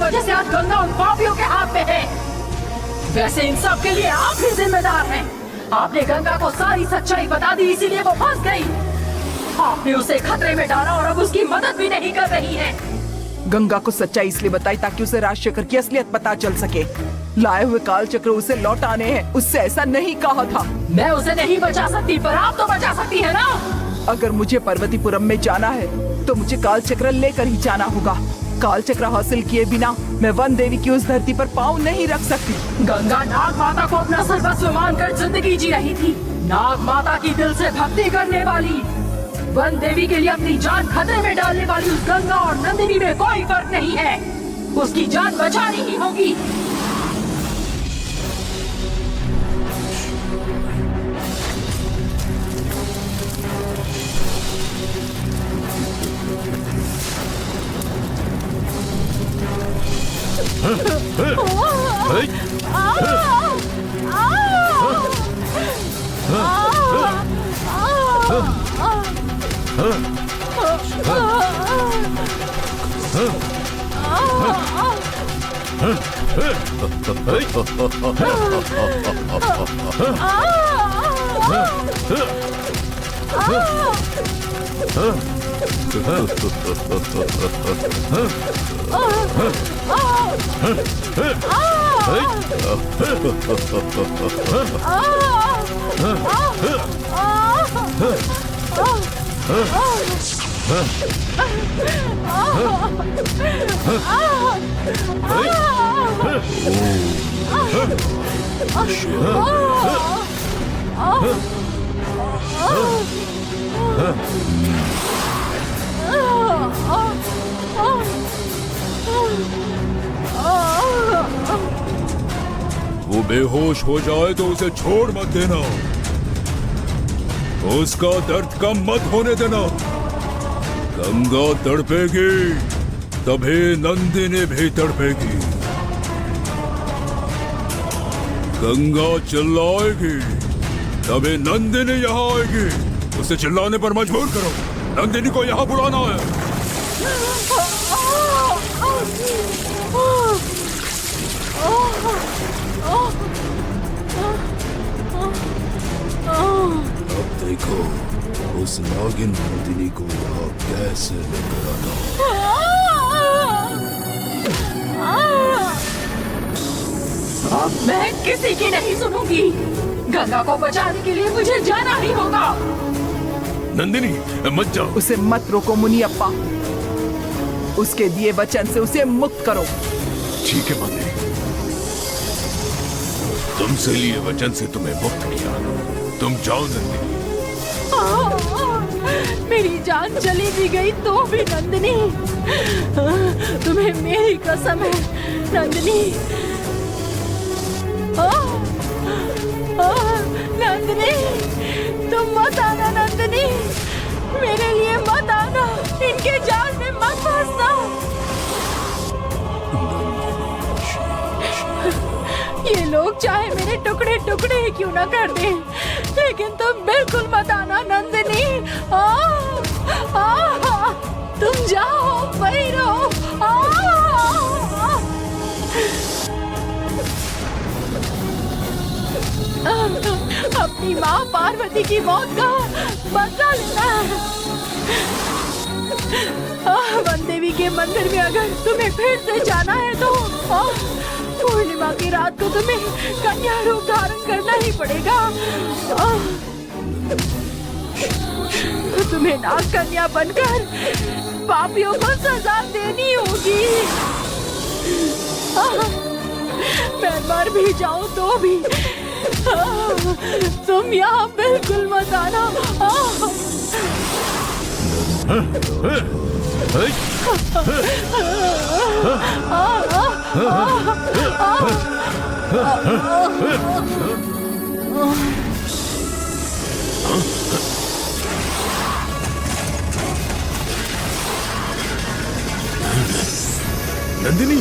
वजह से आज गंगा उन पापियों के हाथ में है। वैसे इन सब के लिए आप ही जिम्मेदार हैं। आपने गंगा को सारी सच्चाई बता दी, इसीलिए वो फंस गई। आपने उसे खतरे में डाला और अब उसकी मदद भी नहीं कर रही है। गंगा को सच्चाई इसलिए बताई ताकि उसे राजशेखर की असलियत पता चल सके। लाए हुए काल चक्र उसे लौटाने हैं, उससे ऐसा नहीं कहा था। मैं उसे नहीं बचा सकती, पर आप तो बचा सकती है ना। अगर मुझे पर्वतीपुरम में जाना है तो मुझे काल चक्र लेकर ही जाना होगा। काल चक्र हासिल किए बिना मैं वन देवी की उस धरती पर पाँव नहीं रख सकती। गंगा नाग माता को अपना सर्वस्व मानकर जिंदगी जी रही थी। नाग माता की दिल से भक्ति करने वाली, वन देवी के लिए अपनी जान खतरे में डालने वाली उस गंगा और नंदिनी में कोई फर्क नहीं है। उसकी जान बचानी ही होगी। वो बेहोश हो जाए तो उसे छोड़ मत देना। उसका दर्द कम मत होने देना। गंगा तड़पेगी तभी नंदिनी भी तड़पेगी। गंगा चिल्लाएगी तभी नंदिनी यहाँ आएगी। उसे चिल्लाने पर मजबूर करो। नंदिनी को यहाँ बुलाना है। अब देखो उस नागिन नंदिनी को यहाँ कैसे लेकर आना। अब मैं किसी की नहीं सुनूंगी। गंगा को बचाने के लिए मुझे जाना ही होगा। नंदिनी मत जाओ। उसे मत रोको मुनियप्पा। उसके दिए वचन से उसे मुक्त करो। ठीक है माते, तुमसे लिए वचन से तुम्हें मुक्त किया। तुम जाओ नंदिनी। मेरी जान चली भी गई तो भी नंदिनी, तुम्हें मेरी कसम है नंदिनी। नंदिनी तुम मत आना। नंदिनी मेरे लिए मत आना। इनके जाल में मत फंसना। ये लोग चाहे मेरे टुकड़े टुकड़े ही क्यों ना कर दें, लेकिन तुम बिल्कुल मत आना नंदिनी। तुम जाओ, वहीं रहो। अपनी माँ पार्वती की मौत का बदला लेना है। वन देवी के मंदिर में अगर तुम्हें फिर से जाना है तो पूर्णिमा की रात को तुम्हें कन्या रूप धारण करना ही पड़ेगा। तुम्हें नाग कन्या बनकर पापियों को सजा देनी होगी। मैं मर भी जाऊं तो भी तुम यहाँ बिल्कुल मत आना। नंदिनी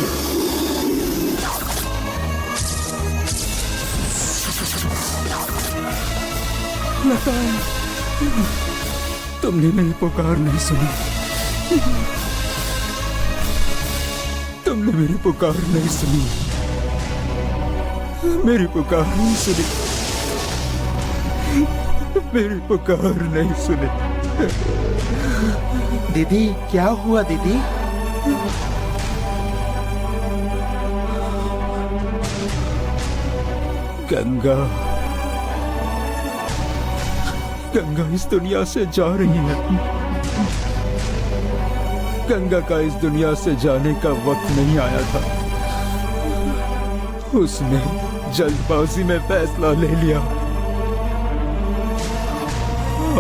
लगता है तुमने मेरी पुकार नहीं सुनी। तुम तुमने मेरी पुकार नहीं सुनी, मेरी पुकार नहीं सुनी, मेरी पुकार नहीं सुनी। दीदी क्या हुआ दीदी? गंगा, गंगा इस दुनिया से जा रही है। गंगा का इस दुनिया से जाने का वक्त नहीं आया था। उसने जल्दबाजी में फैसला ले लिया।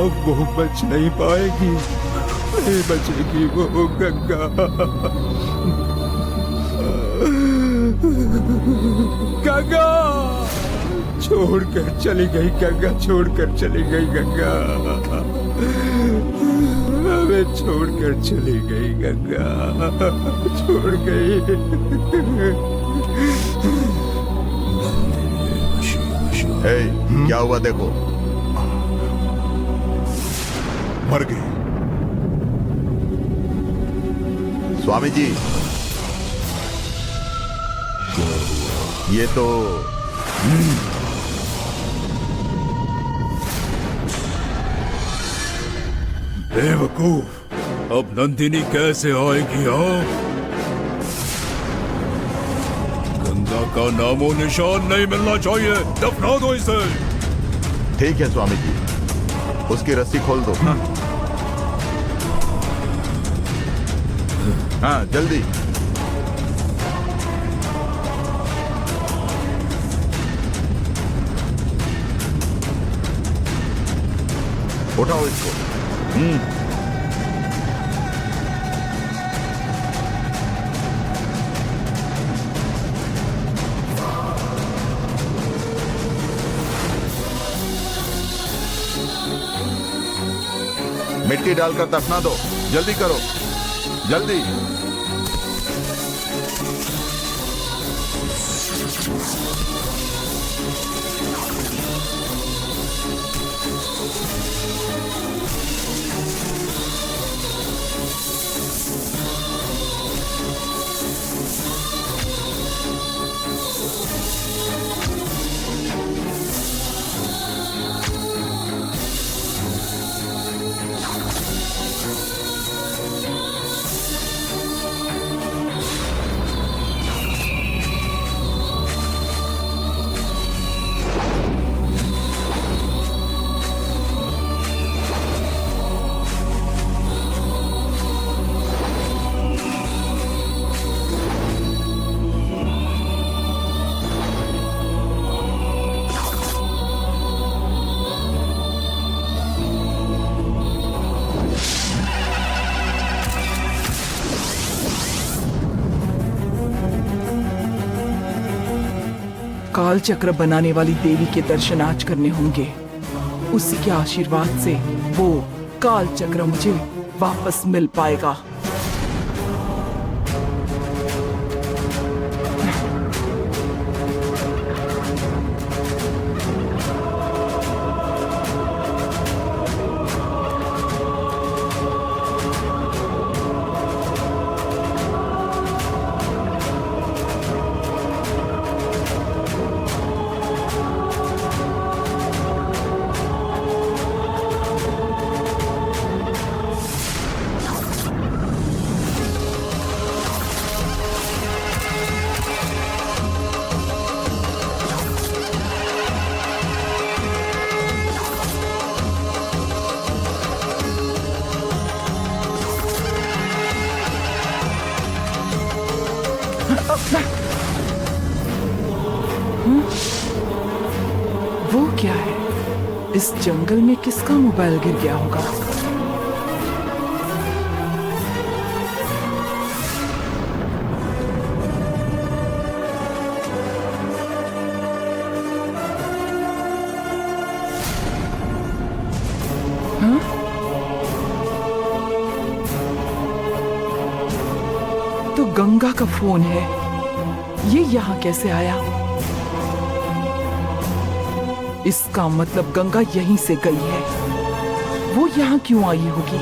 अब वो बच नहीं पाएगी, नहीं बचेगी वो गंगा। गंगा छोड़कर चली गई, गंगा छोड़कर चली गई, गंगा हमें छोड़कर चली गई, गंगा छोड़ गई। हे, क्या हुआ देखो। मर गई। स्वामी जी, ये तो बेवकूफ, अब नंदिनी कैसे आएगी? हाँ, गंगा का नामो निशान नहीं मिलना चाहिए। दफना दो इसे। ठीक है स्वामी जी, उसकी रस्सी खोल दो। हाँ जल्दी। उठाओ इसको। मिट्टी डालकर दफना दो, जल्दी करो, जल्दी। काल चक्र बनाने वाली देवी के दर्शन आज करने होंगे। उसी के आशीर्वाद से वो काल चक्र मुझे वापस मिल पाएगा। वो क्या है? इस जंगल में किसका मोबाइल गिर गया होगा? हाँ? तो गंगा का फोन है। ये यहाँ कैसे आया? इसका मतलब गंगा यहीं से गई है। वो यहाँ क्यों आई होगी?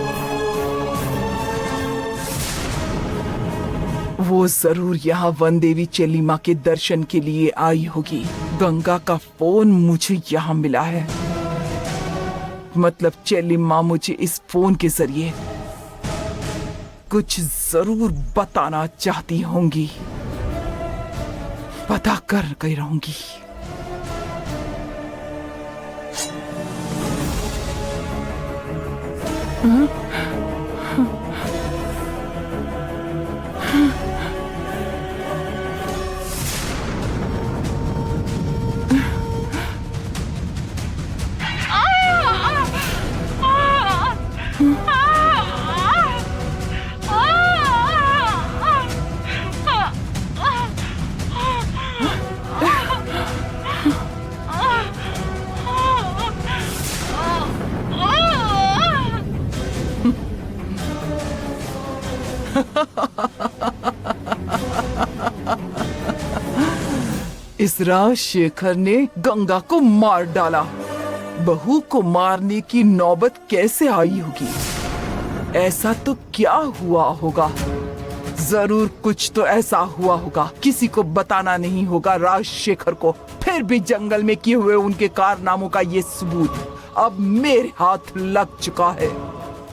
वो जरूर यहाँ वन देवी चेलीमा के दर्शन के लिए आई होगी। गंगा का फोन मुझे यहाँ मिला है, मतलब चेलीमा मुझे इस फोन के जरिए कुछ जरूर बताना चाहती होंगी। पता कर गई रहूंगी। इस राजशेखर ने गंगा को मार डाला। बहू को मारने की नौबत कैसे आई होगी? ऐसा तो क्या हुआ होगा? जरूर कुछ तो ऐसा हुआ होगा, किसी को बताना नहीं होगा राजशेखर को। फिर भी जंगल में किए हुए उनके कारनामों का ये सबूत अब मेरे हाथ लग चुका है।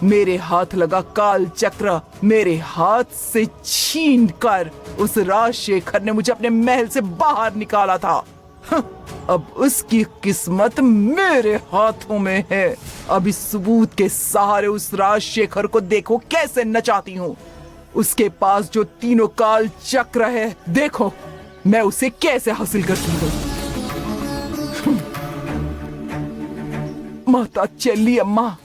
मेरे हाथ लगा काल चक्र, मेरे हाथ से छीन कर उस राजशेखर ने मुझे अपने महल से बाहर निकाला था। अब उसकी किस्मत मेरे हाथों में है। अब इस सबूत के सहारे उस राजशेखर को देखो कैसे नचाती हूँ। उसके पास जो तीनों काल चक्र है, देखो मैं उसे कैसे हासिल करती हूँ। माता चेली अम्मा,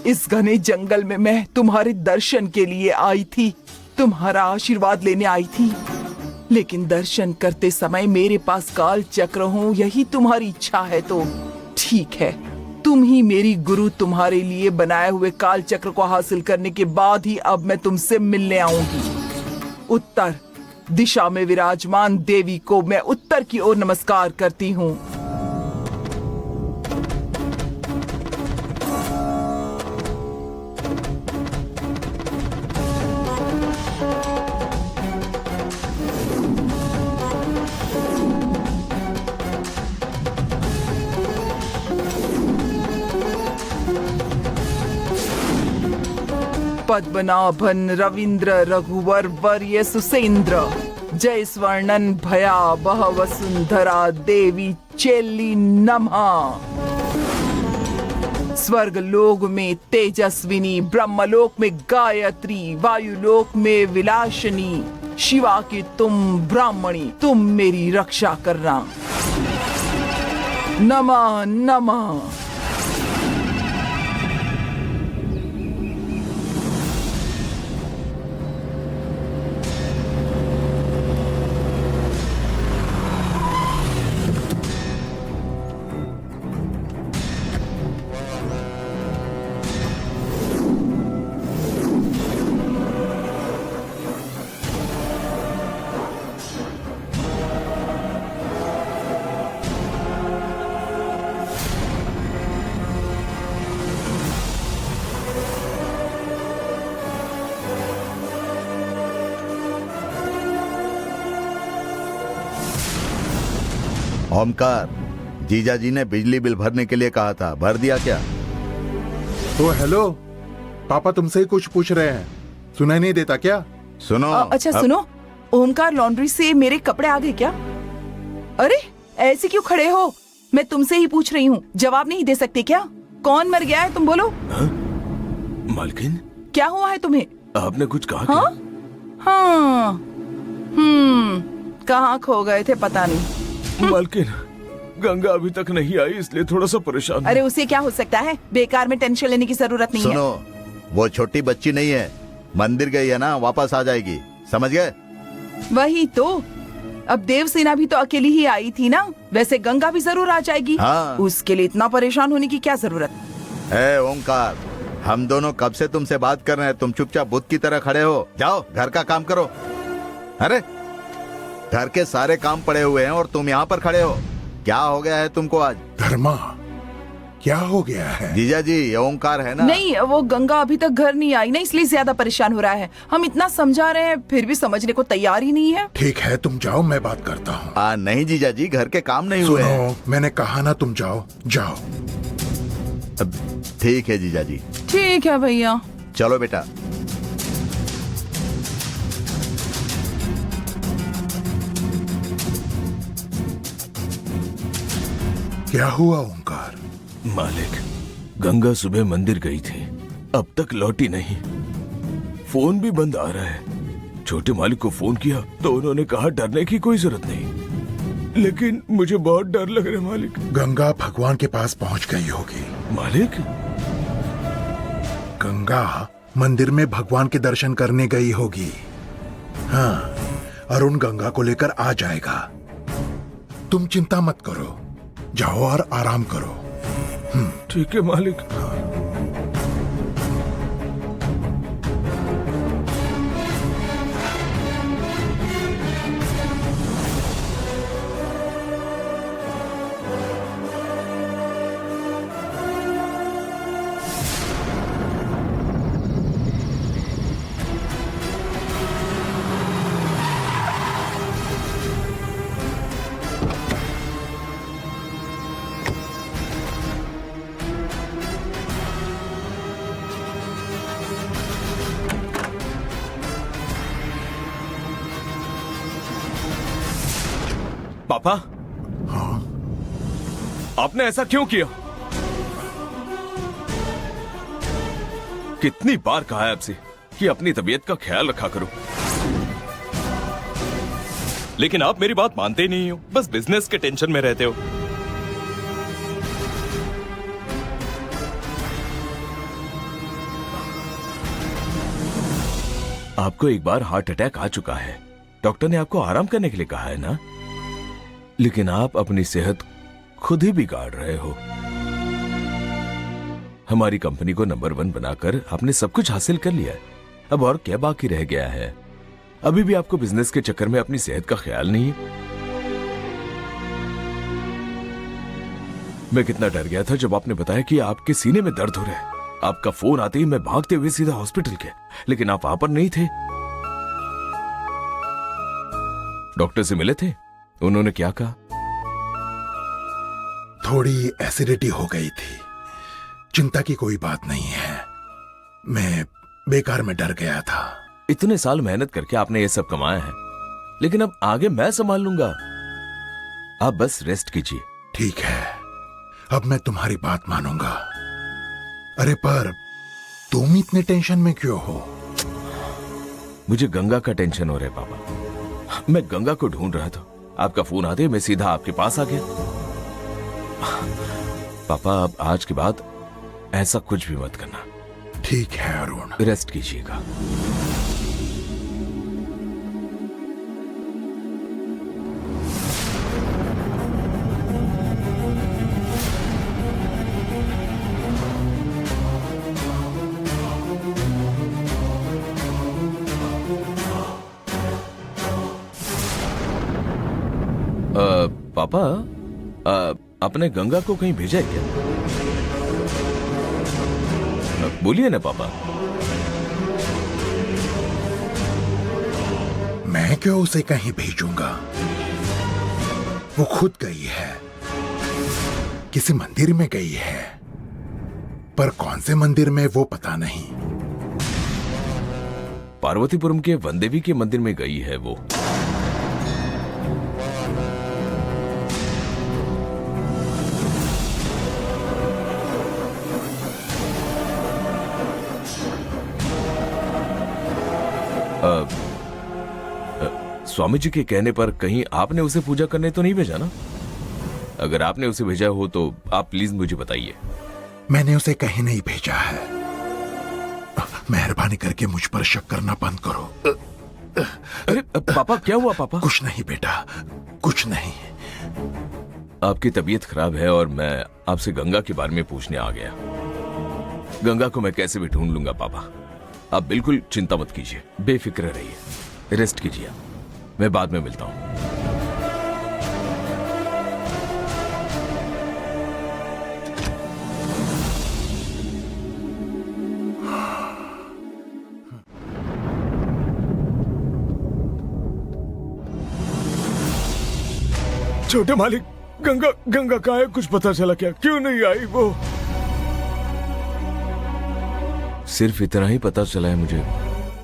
इस घने जंगल में मैं तुम्हारे दर्शन के लिए आई थी, तुम्हारा आशीर्वाद लेने आई थी। लेकिन दर्शन करते समय मेरे पास काल चक्र हो, यही तुम्हारी इच्छा है तो ठीक है। तुम ही मेरी गुरु, तुम्हारे लिए बनाए हुए काल चक्र को हासिल करने के बाद ही अब मैं तुमसे मिलने आऊंगी। उत्तर दिशा में विराजमान देवी को मैं उत्तर की ओर नमस्कार करती हूँ। पद्मनाभन रविंद्र रघुवर वर्य सुसेंद्र, जय स्वर्णन भयावह वसुंधरा देवी चेली नमः। स्वर्ग लोक में तेजस्विनी, ब्रह्मलोक में गायत्री, वायुलोक में विलासिनी, शिवा की तुम ब्राह्मणी, तुम मेरी रक्षा करना। नमः नमः। ओमकार, जीजा जी ने बिजली बिल भरने के लिए कहा था, भर दिया क्या? तो हेलो, पापा तुमसे ही कुछ पूछ रहे हैं, सुनाई नहीं देता क्या? सुनो। अच्छा सुनो, ओमकार लॉन्ड्री से मेरे कपड़े आ गए क्या? अरे ऐसे क्यों खड़े हो? मैं तुमसे ही पूछ रही हूँ, जवाब नहीं दे सकते क्या? कौन मर गया है तुम बोलो। मालकिन, क्या हुआ है तुम्हें? आपने कुछ कहा हाँ? हाँ। कहाँ खो गए थे पता नहीं। मालकिन, गंगा अभी तक नहीं आई इसलिए थोड़ा सा परेशान हूं। अरे उसे क्या हो सकता है, बेकार में टेंशन लेने की जरूरत नहीं है। सुनो, वो छोटी बच्ची नहीं है, मंदिर गई है ना, वापस आ जाएगी, समझ गए? वही तो, अब देवसेना भी तो अकेली ही आई थी ना, वैसे गंगा भी जरूर आ जाएगी। हाँ। उसके लिए इतना परेशान होने की क्या जरूरत? ए ओमकार, हम दोनों कब से तुमसे बात कर रहे हैं, तुम चुपचाप बुत की तरह खड़े हो। जाओ घर का काम करो। अरे घर के सारे काम पड़े हुए हैं और तुम यहाँ पर खड़े हो, क्या हो गया है तुमको आज? धर्मा, क्या हो गया है? जीजा जी, ये ओंकार है ना? नहीं, वो गंगा अभी तक घर नहीं आई ना, इसलिए ज्यादा परेशान हो रहा है। हम इतना समझा रहे हैं फिर भी समझने को तैयार ही नहीं है। ठीक है, तुम जाओ, मैं बात करता हूँ। नहीं जीजा जी, घर के काम नहीं हुए हैं। सुनो, मैंने कहा ना, तुम जाओ जाओ। ठीक है जीजा जी। ठीक है भैया। चलो बेटा। क्या हुआ ओंकार? मालिक, गंगा सुबह मंदिर गई थी, अब तक लौटी नहीं। फोन भी बंद आ रहा है। छोटे मालिक को फोन किया तो उन्होंने कहा डरने की कोई जरूरत नहीं, लेकिन मुझे बहुत डर लग रहा है मालिक। गंगा भगवान के पास पहुंच गई होगी। मालिक, गंगा मंदिर में भगवान के दर्शन करने गई होगी। हाँ, अरुण गंगा को लेकर आ जाएगा। तुम चिंता मत करो, जाओ और आराम करो। ठीक है मालिक। पापा, हाँ? आपने ऐसा क्यों किया? कितनी बार कहा है आपसे कि अपनी तबीयत का ख्याल रखा करो, लेकिन आप मेरी बात मानते ही नहीं हो, बस बिजनेस के टेंशन में रहते हो। आपको एक बार हार्ट अटैक आ चुका है, डॉक्टर ने आपको आराम करने के लिए कहा है ना, लेकिन आप अपनी सेहत खुद ही बिगाड़ रहे हो। हमारी कंपनी को नंबर 1 बनाकर आपने सब कुछ हासिल कर लिया है, अब और क्या बाकी रह गया है? अभी भी आपको बिजनेस के चक्कर में अपनी सेहत का ख्याल नहीं है। मैं कितना डर गया था जब आपने बताया कि आपके सीने में दर्द हो रहा है। आपका फोन आते ही मैं भागते हुए सीधा हॉस्पिटल गया, लेकिन आप वहां पर नहीं थे। डॉक्टर से मिले थे? उन्होंने क्या कहा? थोड़ी एसिडिटी हो गई थी, चिंता की कोई बात नहीं है। मैं बेकार में डर गया था। इतने साल मेहनत करके आपने ये सब कमाया है, लेकिन अब आगे मैं संभाल लूंगा, आप बस रेस्ट कीजिए। ठीक है, अब मैं तुम्हारी बात मानूंगा। अरे पर तुम इतने टेंशन में क्यों हो? मुझे गंगा का टेंशन हो रहा है पापा। मैं गंगा को ढूंढ रहा था, आपका फोन आते मैं सीधा आपके पास आ गया। पापा, अब आज के बाद ऐसा कुछ भी मत करना। ठीक है अरुण, रेस्ट कीजिएगा। पापा, आपने गंगा को कहीं भेजा है क्या? बोलिए ना पापा। मैं क्यों उसे कहीं भेजूंगा? वो खुद गई है, किसी मंदिर में गई है, पर कौन से मंदिर में वो पता नहीं। पार्वतीपुरम के वनदेवी के मंदिर में गई है वो। स्वामी जी के कहने पर कहीं आपने उसे पूजा करने तो नहीं भेजा ना? अगर आपने उसे भेजा हो तो आप प्लीज मुझे बताइए। मैंने उसे कहीं नहीं भेजा है। मेहरबानी करके मुझ पर शक करना बंद करो। अरे पापा, क्या हुआ पापा? कुछ नहीं बेटा, कुछ नहीं। आपकी तबीयत खराब है और मैं आपसे गंगा के बारे में पूछने आ गया। गंगा को मैं कैसे भी ढूंढ लूंगा पापा, आप बिल्कुल चिंता मत कीजिए, बेफिक्र रहिए, रेस्ट कीजिए। मैं बाद में मिलता हूं। छोटे मालिक, गंगा गंगा कहाँ है? कुछ पता चला क्या? क्यों नहीं आई वो? सिर्फ इतना ही पता चला है मुझे,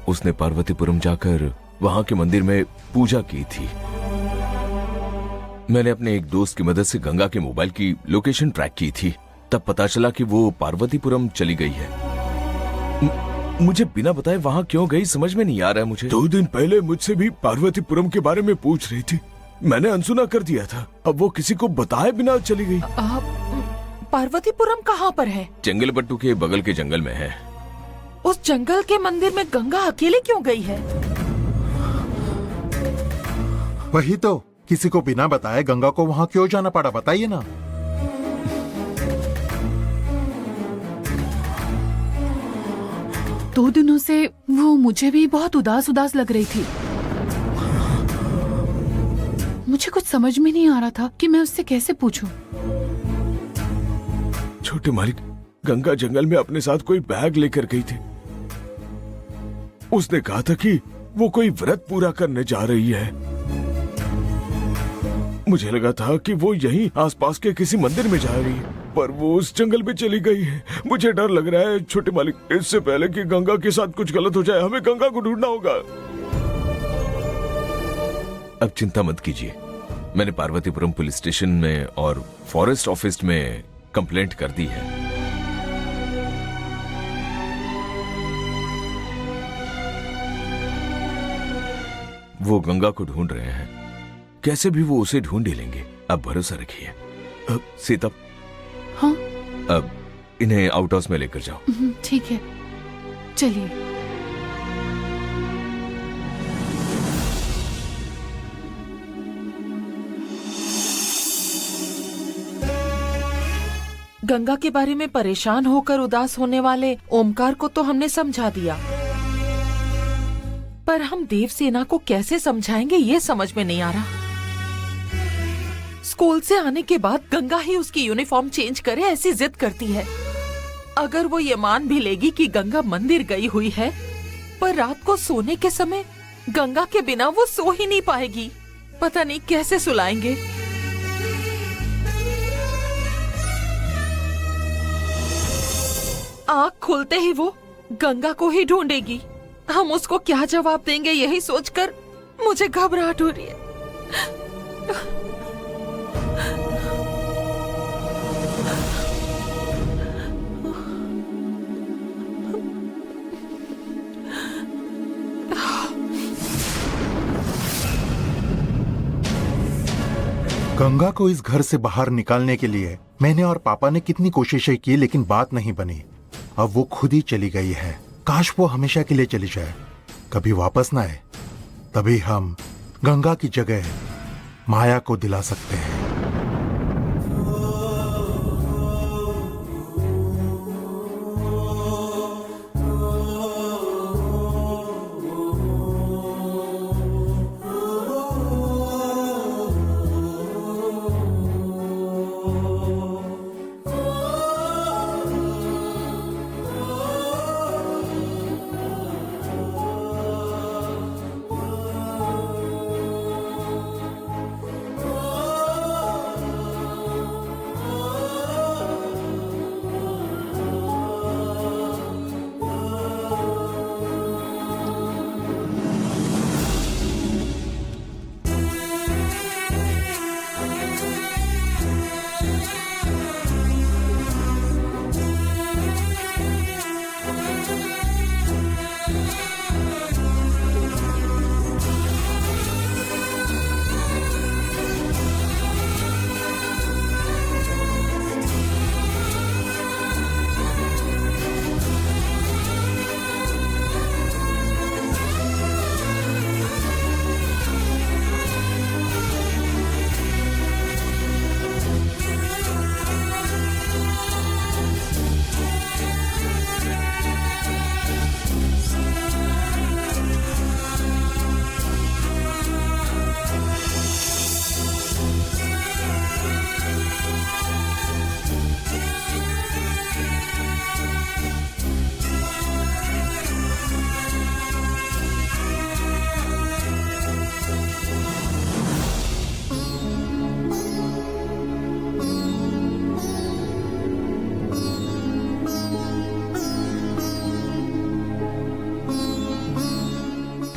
उसने पार्वतीपुरम जाकर वहां के मंदिर में पूजा की थी। मैंने अपने एक दोस्त की मदद से गंगा के मोबाइल की लोकेशन ट्रैक की थी, तब पता चला कि वो पार्वतीपुरम चली गई है। मुझे बिना बताए वहां क्यों गई समझ में नहीं आ रहा है मुझे। 2 दिन पहले मुझसे भी पार्वतीपुरम के बारे में पूछ रही थी, मैंने अनसुना कर दिया था। अब वो किसी को बताए बिना चली गई। पार्वतीपुरम कहाँ पर है? जंगलपट्टू के बगल के जंगल में है। उस जंगल के मंदिर में गंगा अकेले क्यों गई है? वही तो, किसी को बिना बताए गंगा को वहां क्यों जाना पड़ा, बताइए ना। दो दिनों से वो मुझे भी बहुत उदास उदास लग रही थी। मुझे कुछ समझ में नहीं आ रहा था कि मैं उससे कैसे पूछूं। छोटे मालिक, गंगा जंगल में अपने साथ कोई बैग लेकर गई थी। उसने कहा था कि वो कोई व्रत पूरा करने जा रही है। मुझे लगा था कि वो यहीं आसपास के किसी मंदिर में जा रही है, पर वो उस जंगल में चली गई है। मुझे डर लग रहा है छोटे मालिक, इससे पहले कि गंगा के साथ कुछ गलत हो जाए, हमें गंगा को ढूंढना होगा। अब चिंता मत कीजिए, मैंने पार्वतीपुरम पुलिस स्टेशन में और फॉरेस्ट ऑफिस में कंप्लेंट कर दी है। वो गंगा को ढूंढ रहे हैं, कैसे भी वो उसे ढूंढ ही लेंगे, अब भरोसा रखिए। अब सीता, हाँ? अब इन्हें आउट हाउस में लेकर जाओ। ठीक है, चलिए। गंगा के बारे में परेशान होकर उदास होने वाले ओमकार को तो हमने समझा दिया, पर हम देवसेना को कैसे समझाएंगे ये समझ में नहीं आ रहा। स्कूल से आने के बाद गंगा ही उसकी यूनिफॉर्म चेंज करे ऐसी जिद करती है। अगर वो ये मान भी लेगी कि गंगा मंदिर गई हुई है, पर रात को सोने के समय गंगा के बिना वो सो ही नहीं पाएगी। पता नहीं कैसे सुलाएंगे। आँख खुलते ही वो गंगा को ही ढूंढेगी। हम उसको क्या जवाब देंगे यही सोचकर मुझे घबराहट हो रही है। गंगा को इस घर से बाहर निकालने के लिए मैंने और पापा ने कितनी कोशिशें की, लेकिन बात नहीं बनी। अब वो खुद ही चली गई है। काश वो हमेशा के लिए चली जाए, कभी वापस ना आए। तभी हम गंगा की जगह माया को दिला सकते हैं।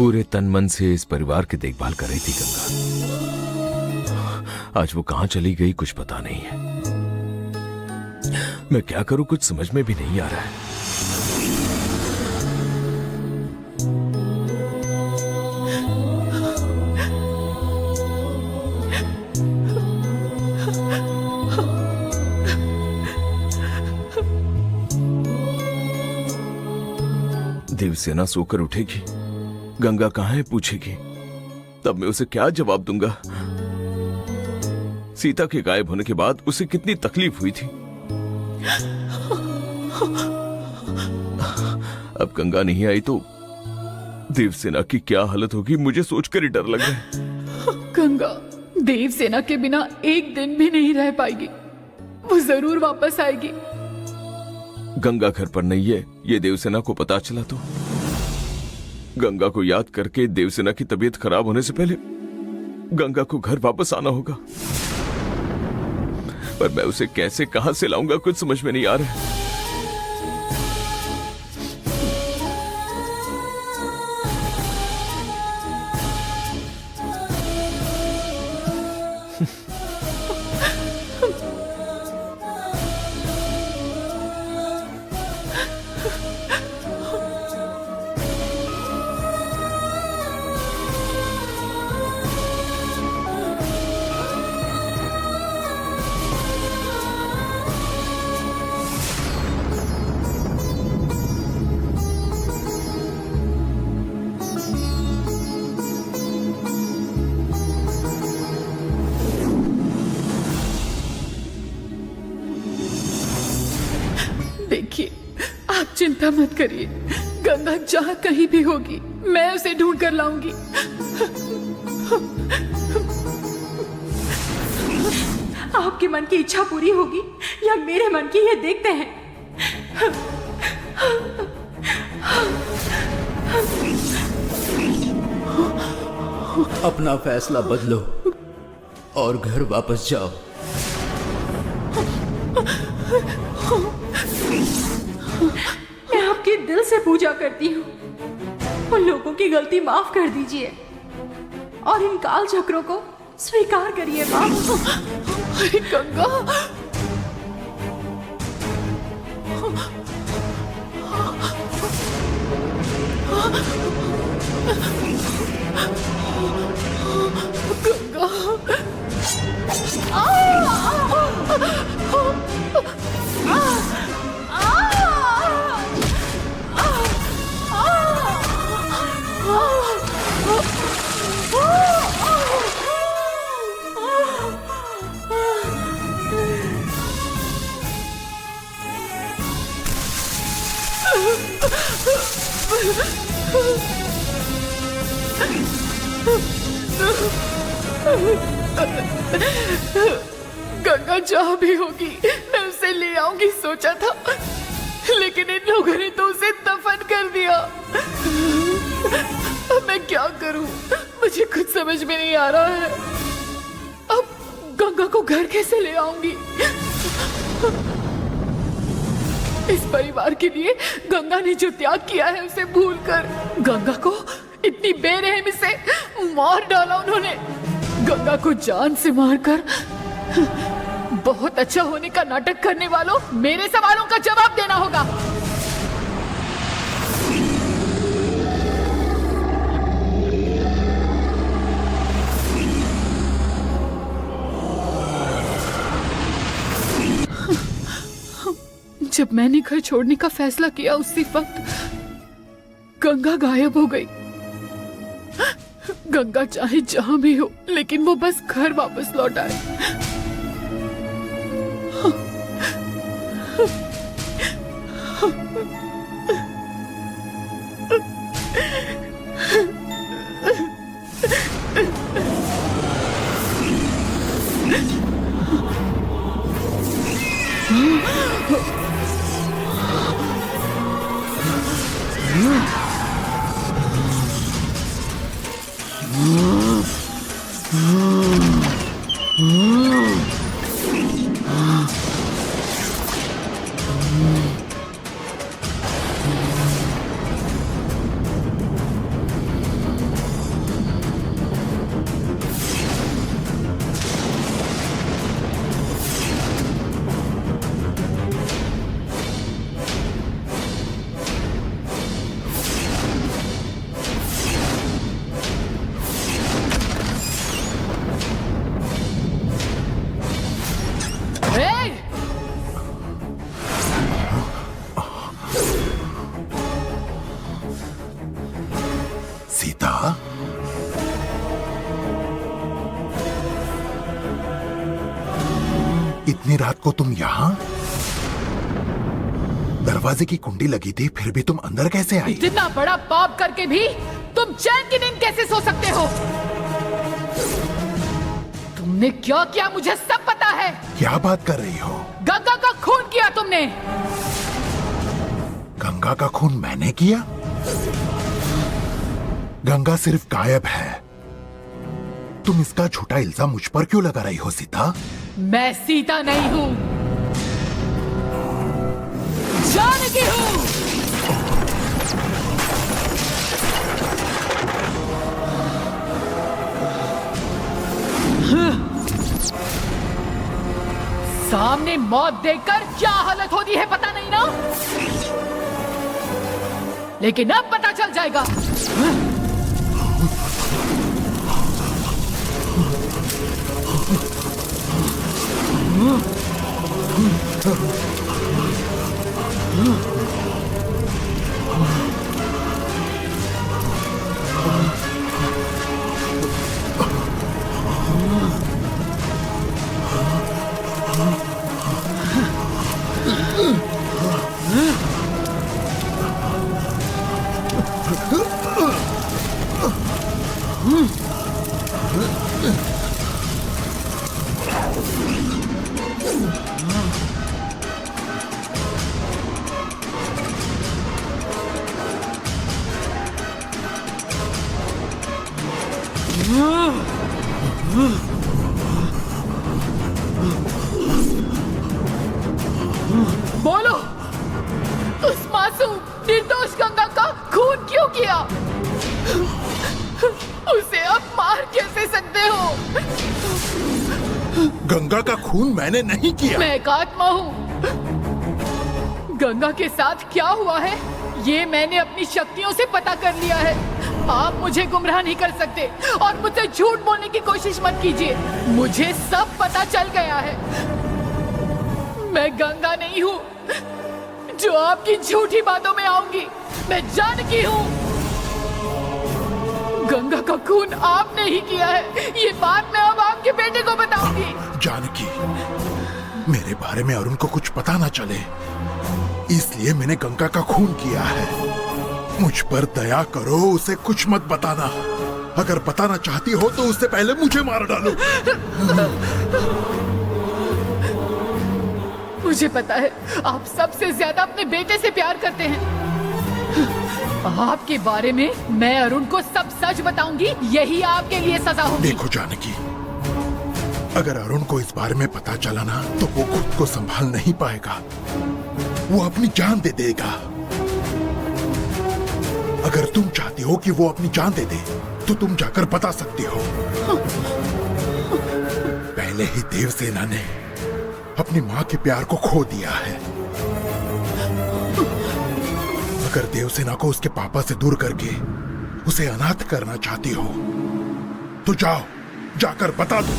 पूरे तन मन से इस परिवार की देखभाल कर रही थी गंगा। आज वो कहां चली गई कुछ पता नहीं है। मैं क्या करूं कुछ समझ में भी नहीं आ रहा है। देवसेना सोकर उठेगी, गंगा कहां है पूछेगी, तब मैं उसे क्या जवाब दूंगा। सीता के गायब होने के बाद उसे कितनी तकलीफ हुई थी। अब गंगा नहीं आई तो देवसेना की क्या हालत होगी, मुझे सोचकर ही डर लग रहा है। गंगा देवसेना के बिना एक दिन भी नहीं रह पाएगी। वो जरूर वापस आएगी। गंगा घर पर नहीं है, ये देवसेना को पता चला तो गंगा को याद करके देवसेना की तबीयत खराब होने से पहले गंगा को घर वापस आना होगा। पर मैं उसे कैसे कहां से लाऊंगा कुछ समझ में नहीं आ रहा है। देखिए, आप चिंता मत करिए। गंगा जहां कहीं भी होगी मैं उसे ढूंढ कर लाऊंगी। आपके मन की इच्छा पूरी होगी या मेरे मन की, ये देखते हैं। अपना फैसला बदलो और घर वापस जाओ। मैं आपके दिल से पूजा करती हूँ, उन लोगों की गलती माफ कर दीजिए और इन काल चक्रों को स्वीकार करिए माँ। अरे गंगा, गंगा जहां भी होगी मैं उसे ले आऊंगी सोचा था, लेकिन इन लोगों ने तो उसे दफन कर दिया। अब मैं क्या करूं, मुझे कुछ समझ में नहीं आ रहा है। अब गंगा को घर कैसे ले आऊंगी? इस परिवार के लिए गंगा ने जो त्याग किया है उसे भूलकर गंगा को इतनी बेरहमी से मार डाला उन्होंने। गंगा को जान से मारकर बहुत अच्छा होने का नाटक करने वालों, मेरे सवालों का जवाब देना होगा। जब मैंने घर छोड़ने का फैसला किया उसी वक्त गंगा गायब हो गई। गंगा चाहे जहां भी हो, लेकिन वो बस घर वापस लौट आए। इतनी रात को तुम यहाँ? दरवाजे की कुंडी लगी थी, फिर भी तुम अंदर कैसे आई? इतना बड़ा पाप करके भी तुम चैन की नींद कैसे सो सकते हो? तुमने क्या किया मुझे सब पता है। क्या बात कर रही हो? गंगा का खून किया तुमने। गंगा का खून मैंने किया? गंगा सिर्फ गायब है। तुम इसका झूठा इल्जाम मुझ पर क्यों लगा रही हो सीता? मैं सीता नहीं हूँ, जानकी हूँ। सामने मौत देखकर क्या हालत होती है पता नहीं ना, लेकिन अब पता चल जाएगा। बोलो, उस मासूम निर्दोष गंगा का खून क्यों किया? उसे अब मार कैसे सकते हो? गंगा का खून मैंने नहीं किया। मैं एक आत्मा हूँ। गंगा के साथ क्या हुआ है ये मैंने अपनी शक्तियों से पता कर लिया है। आप मुझे गुमराह नहीं कर सकते और मुझसे झूठ बोलने की कोशिश मत कीजिए। मुझे सब पता चल गया है। मैं गंगा नहीं हूँ जो आपकी झूठी बातों में आऊंगी। मैं जानकी हूँ। गंगा का खून आपने ही किया है। ये बात मैं अब आपके बेटे को बताऊंगी। जानकी, मेरे बारे में अरुण को कुछ पता ना चले, इसलिए मैंने गंगा का खून किया है। मुझ पर दया करो, उसे कुछ मत बताना। अगर बताना चाहती हो तो उससे पहले मुझे मार डालो। मुझे पता है आप सबसे ज्यादा अपने बेटे से प्यार करते हैं। आपके बारे में मैं अरुण को सब सच बताऊंगी। यही आपके लिए सजा होगी। देखो जानकी, अगर अरुण को इस बारे में पता चला ना तो वो खुद को संभाल नहीं पाएगा। वो अपनी जान दे देगा। अगर तुम चाहती हो कि वो अपनी जान दे दे तो तुम जाकर बता सकती हो। पहले ही देवसेना ने अपनी माँ के प्यार को खो दिया है। अगर देवसेना को उसके पापा से दूर करके उसे अनाथ करना चाहती हो तो जाओ, जाकर बता दो।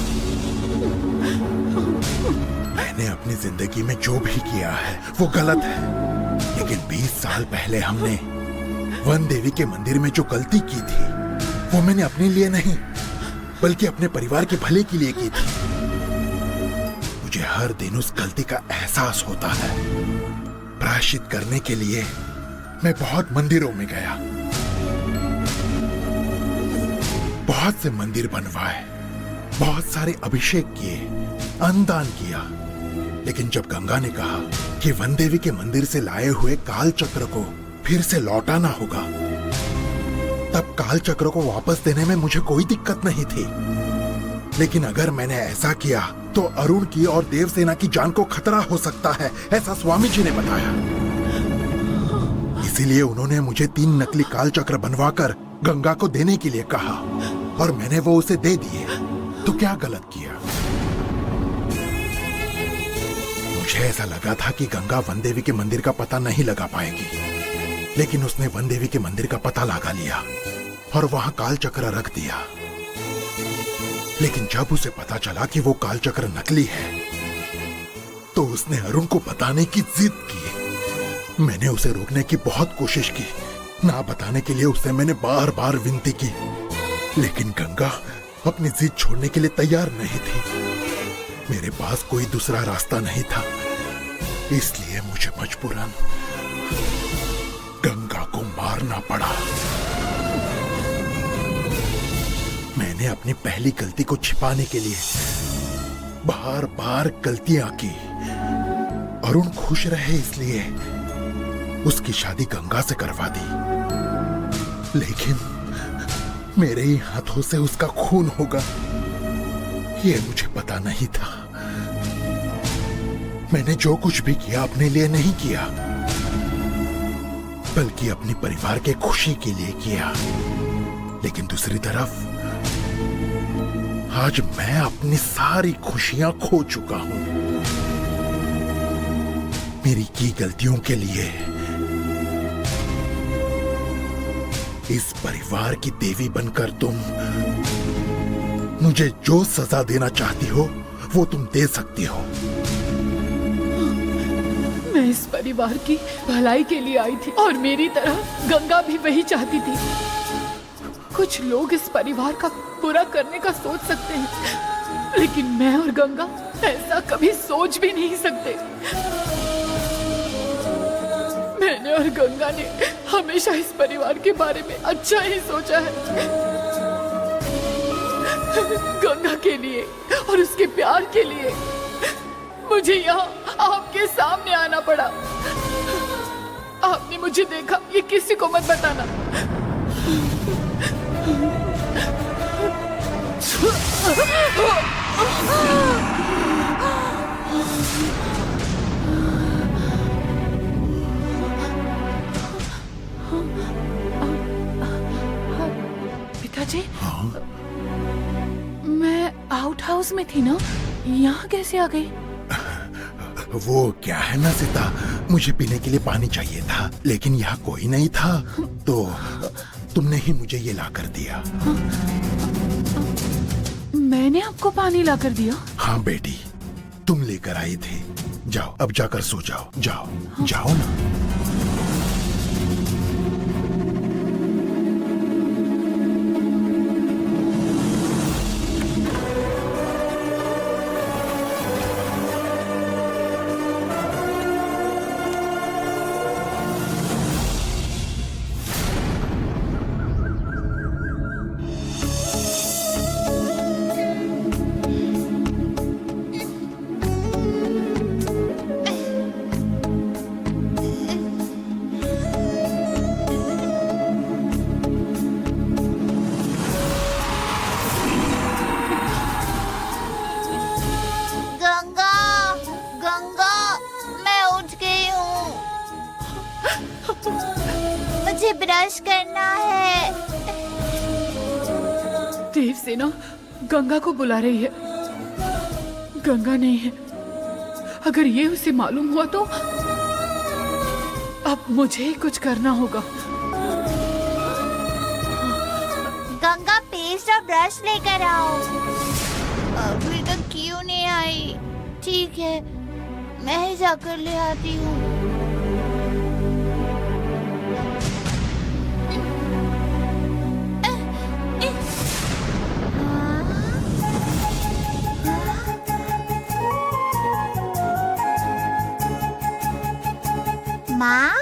मैंने अपनी जिंदगी में जो भी किया है वो गलत है, लेकिन 20 साल पहले हमने वन देवी के मंदिर में जो गलती की थी वो मैंने अपने लिए नहीं बल्कि अपने परिवार के भले के लिए की थी। मुझे हर दिन उस गलती का एहसास होता है। प्रायश्चित करने के लिए मैं बहुत मंदिरों में गया, बहुत से मंदिर बनवाए, बहुत सारे अभिषेक किए, अन्नदान किया, लेकिन जब गंगा ने कहा कि वन देवी के मंदिर से लाए हुए काल चक्र को फिर से लौटाना होगा, तब काल चक्र को वापस देने में मुझे कोई दिक्कत नहीं थी। लेकिन अगर मैंने ऐसा किया तो अरुण की और देवसेना की जान को खतरा हो सकता है, ऐसा स्वामी जी ने बताया। इसीलिए उन्होंने मुझे 3 नकली काल चक्र बनवाकर गंगा को देने के लिए कहा और मैंने वो उसे दे दिए। तो क्या गलत किया? मुझे ऐसा लगा था कि गंगा वन देवी के मंदिर का पता नहीं लगा पाएगी, लेकिन उसने वन देवी के मंदिर का पता लगा लिया और वहां काल चक्र रख दिया। लेकिन जब उसे पता चला कि वो काल चक्र नकली है तो उसने अरुण को बताने की जिद की। मैंने उसे रोकने की बहुत कोशिश की, ना बताने के लिए उससे मैंने बार बार विनती की, लेकिन गंगा अपनी जिद छोड़ने के लिए तैयार नहीं थी। मेरे पास कोई दूसरा रास्ता नहीं था, इसलिए मुझे मजबूरन गंगा को मारना पड़ा। मैंने अपनी पहली गलती को छिपाने के लिए बार बार गलतियां की। अरुण खुश रहे इसलिए उसकी शादी गंगा से करवा दी, लेकिन मेरे ही हाथों से उसका खून होगा ये मुझे पता नहीं था। मैंने जो कुछ भी किया अपने लिए नहीं किया, बल्कि अपने परिवार के खुशी के लिए किया। लेकिन दूसरी तरफ आज मैं अपनी सारी खुशियां खो चुका हूं। मेरी की गलतियों के लिए इस परिवार की देवी बनकर तुम मुझे जो सजा देना चाहती हो वो तुम दे सकती हो। मैं इस परिवार की भलाई के लिए आई थी और मेरी तरह गंगा भी वही चाहती थी। कुछ लोग इस परिवार का बुरा करने का सोच सकते हैं, लेकिन मैं और गंगा ऐसा कभी सोच भी नहीं सकते। मैंने और गंगा ने हमेशा इस परिवार के बारे में अच्छा ही सोचा है। गंगा के लिए और उसके प्यार के लिए मुझे यहाँ आपके सामने आना पड़ा। आपने मुझे देखा, ये किसी को मत बताना। पिताजी, मैं आउट हाउस में थी ना, यहाँ कैसे आ गई? वो क्या है ना सीता, मुझे पीने के लिए पानी चाहिए था, लेकिन यहाँ कोई नहीं था, तो तुमने ही मुझे ये ला कर दिया। मैंने आपको पानी ला कर दिया? हाँ बेटी, तुम लेकर आई थी। जाओ, अब जाकर सो जाओ। जाओ जाओ ना। मुझे ब्रश करना है। देवसेना गंगा को बुला रही है। गंगा नहीं है। अगर ये उसे मालूम हुआ तो अब मुझे ही कुछ करना होगा। गंगा पेस्ट और ब्रश लेकर आओ। अभी तक क्यों नहीं आई? ठीक है, मैं ही जाकर ले आती हूँ। माँ,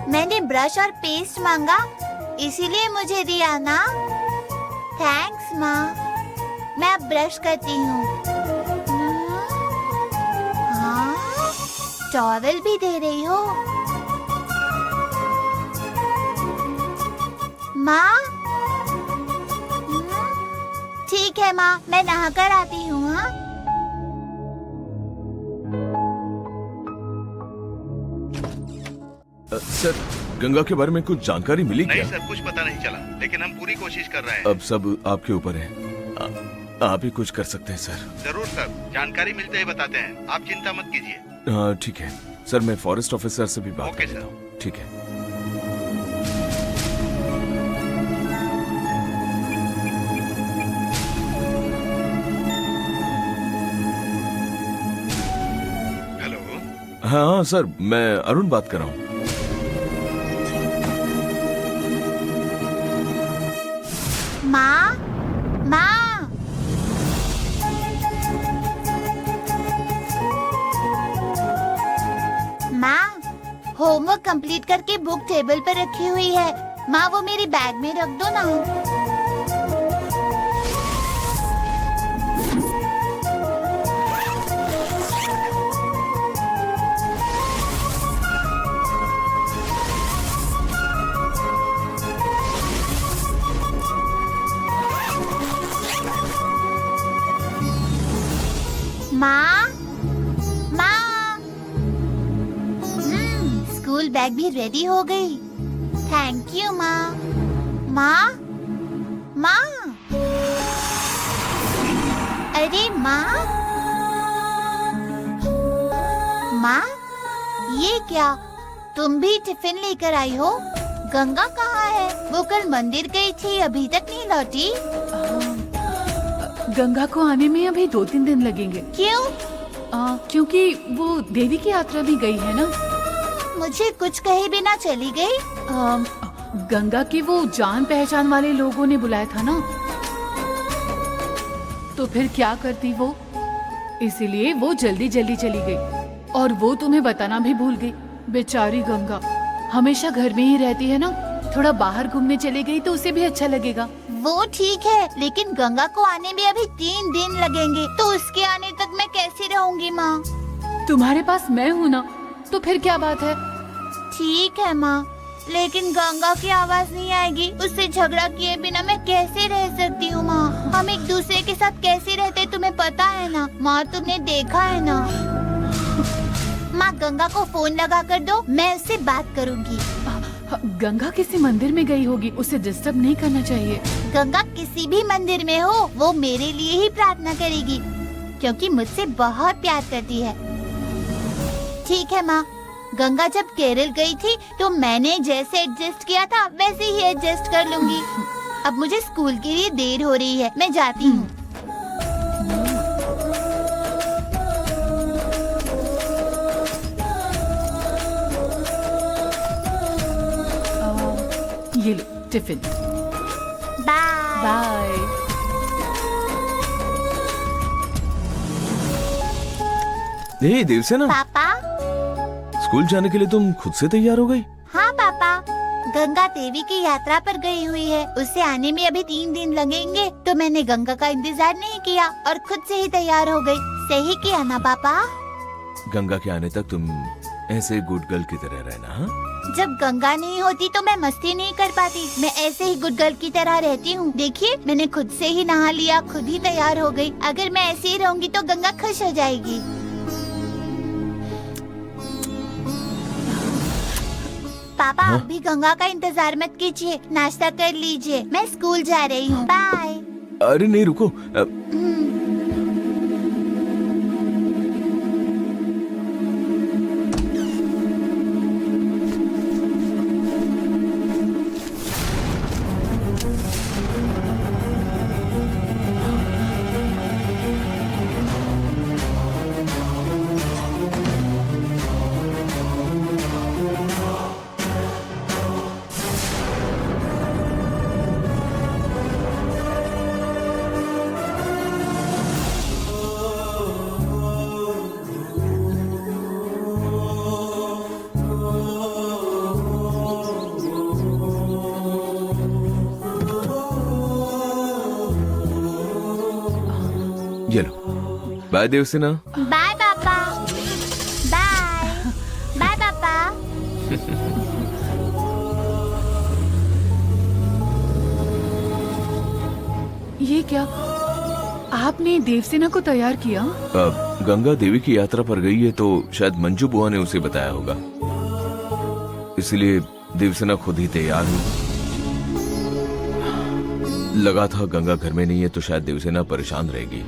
मैंने ब्रश और पेस्ट मांगा, इसीलिए मुझे दिया ना। थैंक्स माँ। मैं अब ब्रश करती हूँ। हाँ, टॉवल भी दे रही हो माँ। ठीक है माँ, मैं नहाकर आती हूँ। हाँ, सर, गंगा के बारे में कुछ जानकारी मिली क्या? नहीं सर, कुछ पता नहीं चला, लेकिन हम पूरी कोशिश कर रहे हैं। अब सब आपके ऊपर है। आप ही कुछ कर सकते हैं सर। जरूर सर, जानकारी मिलते ही बताते हैं, आप चिंता मत कीजिए। हाँ ठीक है सर, मैं फॉरेस्ट ऑफिसर से भी बात ओके, कर लेता सर। हूँ। ठीक है। हेलो। हाँ सर, मैं अरुण बात कर रहा हूँ। माँ, माँ, होमवर्क कंप्लीट करके बुक टेबल पर रखी हुई है। माँ वो मेरे बैग में रख दो ना। माँ, माँ, स्कूल बैग भी रेडी हो गई। थैंक यू माँ। माँ, माँ, अरे माँ, माँ, ये क्या? तुम भी टिफिन लेकर आई हो? गंगा कहाँ है? वो कल मंदिर गई थी, अभी तक नहीं लौटी। गंगा को आने में अभी 2-3 दिन लगेंगे। क्यों? क्योंकि वो देवी की यात्रा भी गई है ना। मुझे कुछ कहे बिना चली गई। गंगा के वो जान पहचान वाले लोगों ने बुलाया था ना, तो फिर क्या करती वो, इसीलिए वो जल्दी जल्दी चली गई। और वो तुम्हें बताना भी भूल गई। बेचारी गंगा हमेशा घर में ही रहती है ना, थोड़ा बाहर घूमने चली गई तो उसे भी अच्छा लगेगा। वो ठीक है, लेकिन गंगा को आने में अभी 3 दिन लगेंगे, तो उसके आने तक मैं कैसे रहूंगी माँ? तुम्हारे पास मैं हूँ ना, तो फिर क्या बात है। ठीक है माँ, लेकिन गंगा की आवाज नहीं आएगी। उससे झगड़ा किए बिना मैं कैसे रह सकती हूँ माँ? हम एक दूसरे के साथ कैसे रहते तुम्हें पता है ना माँ, तुमने देखा है ना। माँ गंगा को फोन लगा कर दो, मैं उससे बात करूँगी। गंगा किसी मंदिर में गई होगी, उसे डिस्टर्ब नहीं करना चाहिए। गंगा किसी भी मंदिर में हो, वो मेरे लिए ही प्रार्थना करेगी, क्योंकि मुझसे बहुत प्यार करती है। ठीक है माँ, गंगा जब केरल गई थी तो मैंने जैसे एडजस्ट किया था वैसे ही एडजस्ट कर लूंगी। अब मुझे स्कूल के लिए देर हो रही है, मैं जाती हूँ। ये लो टिफिन। Bye bye. हे देवसेना, पापा। स्कूल जाने के लिए तुम खुद से तैयार हो गई? हाँ पापा, गंगा देवी की यात्रा पर गई हुई है, उसे आने में अभी 3 दिन लगेंगे, तो मैंने गंगा का इंतजार नहीं किया और खुद से ही तैयार हो गई। सही किया ना पापा? गंगा के आने तक तुम ऐसे गुड गर्ल की तरह रहना। हाँ, जब गंगा नहीं होती तो मैं मस्ती नहीं कर पाती, मैं ऐसे ही गुड गर्ल की तरह रहती हूँ। देखिए मैंने खुद से ही नहा लिया, खुद ही तैयार हो गई। अगर मैं ऐसे ही रहूंगी तो गंगा खुश हो जाएगी। पापा हाँ? अभी गंगा का इंतजार मत कीजिए, नाश्ता कर लीजिए, मैं स्कूल जा रही हूँ। बाय। अरे नहीं रुको, ये लो। बाय देवसेना। बाय पापा। बाय बाय पापा। ये क्या, आपने देवसेना को तैयार किया? अब गंगा देवी की यात्रा पर गई है तो शायद मंजू बुआ ने उसे बताया होगा, इसलिए देवसेना खुद ही तैयार हुई। लगा था गंगा घर में नहीं है तो शायद देवसेना परेशान रहेगी,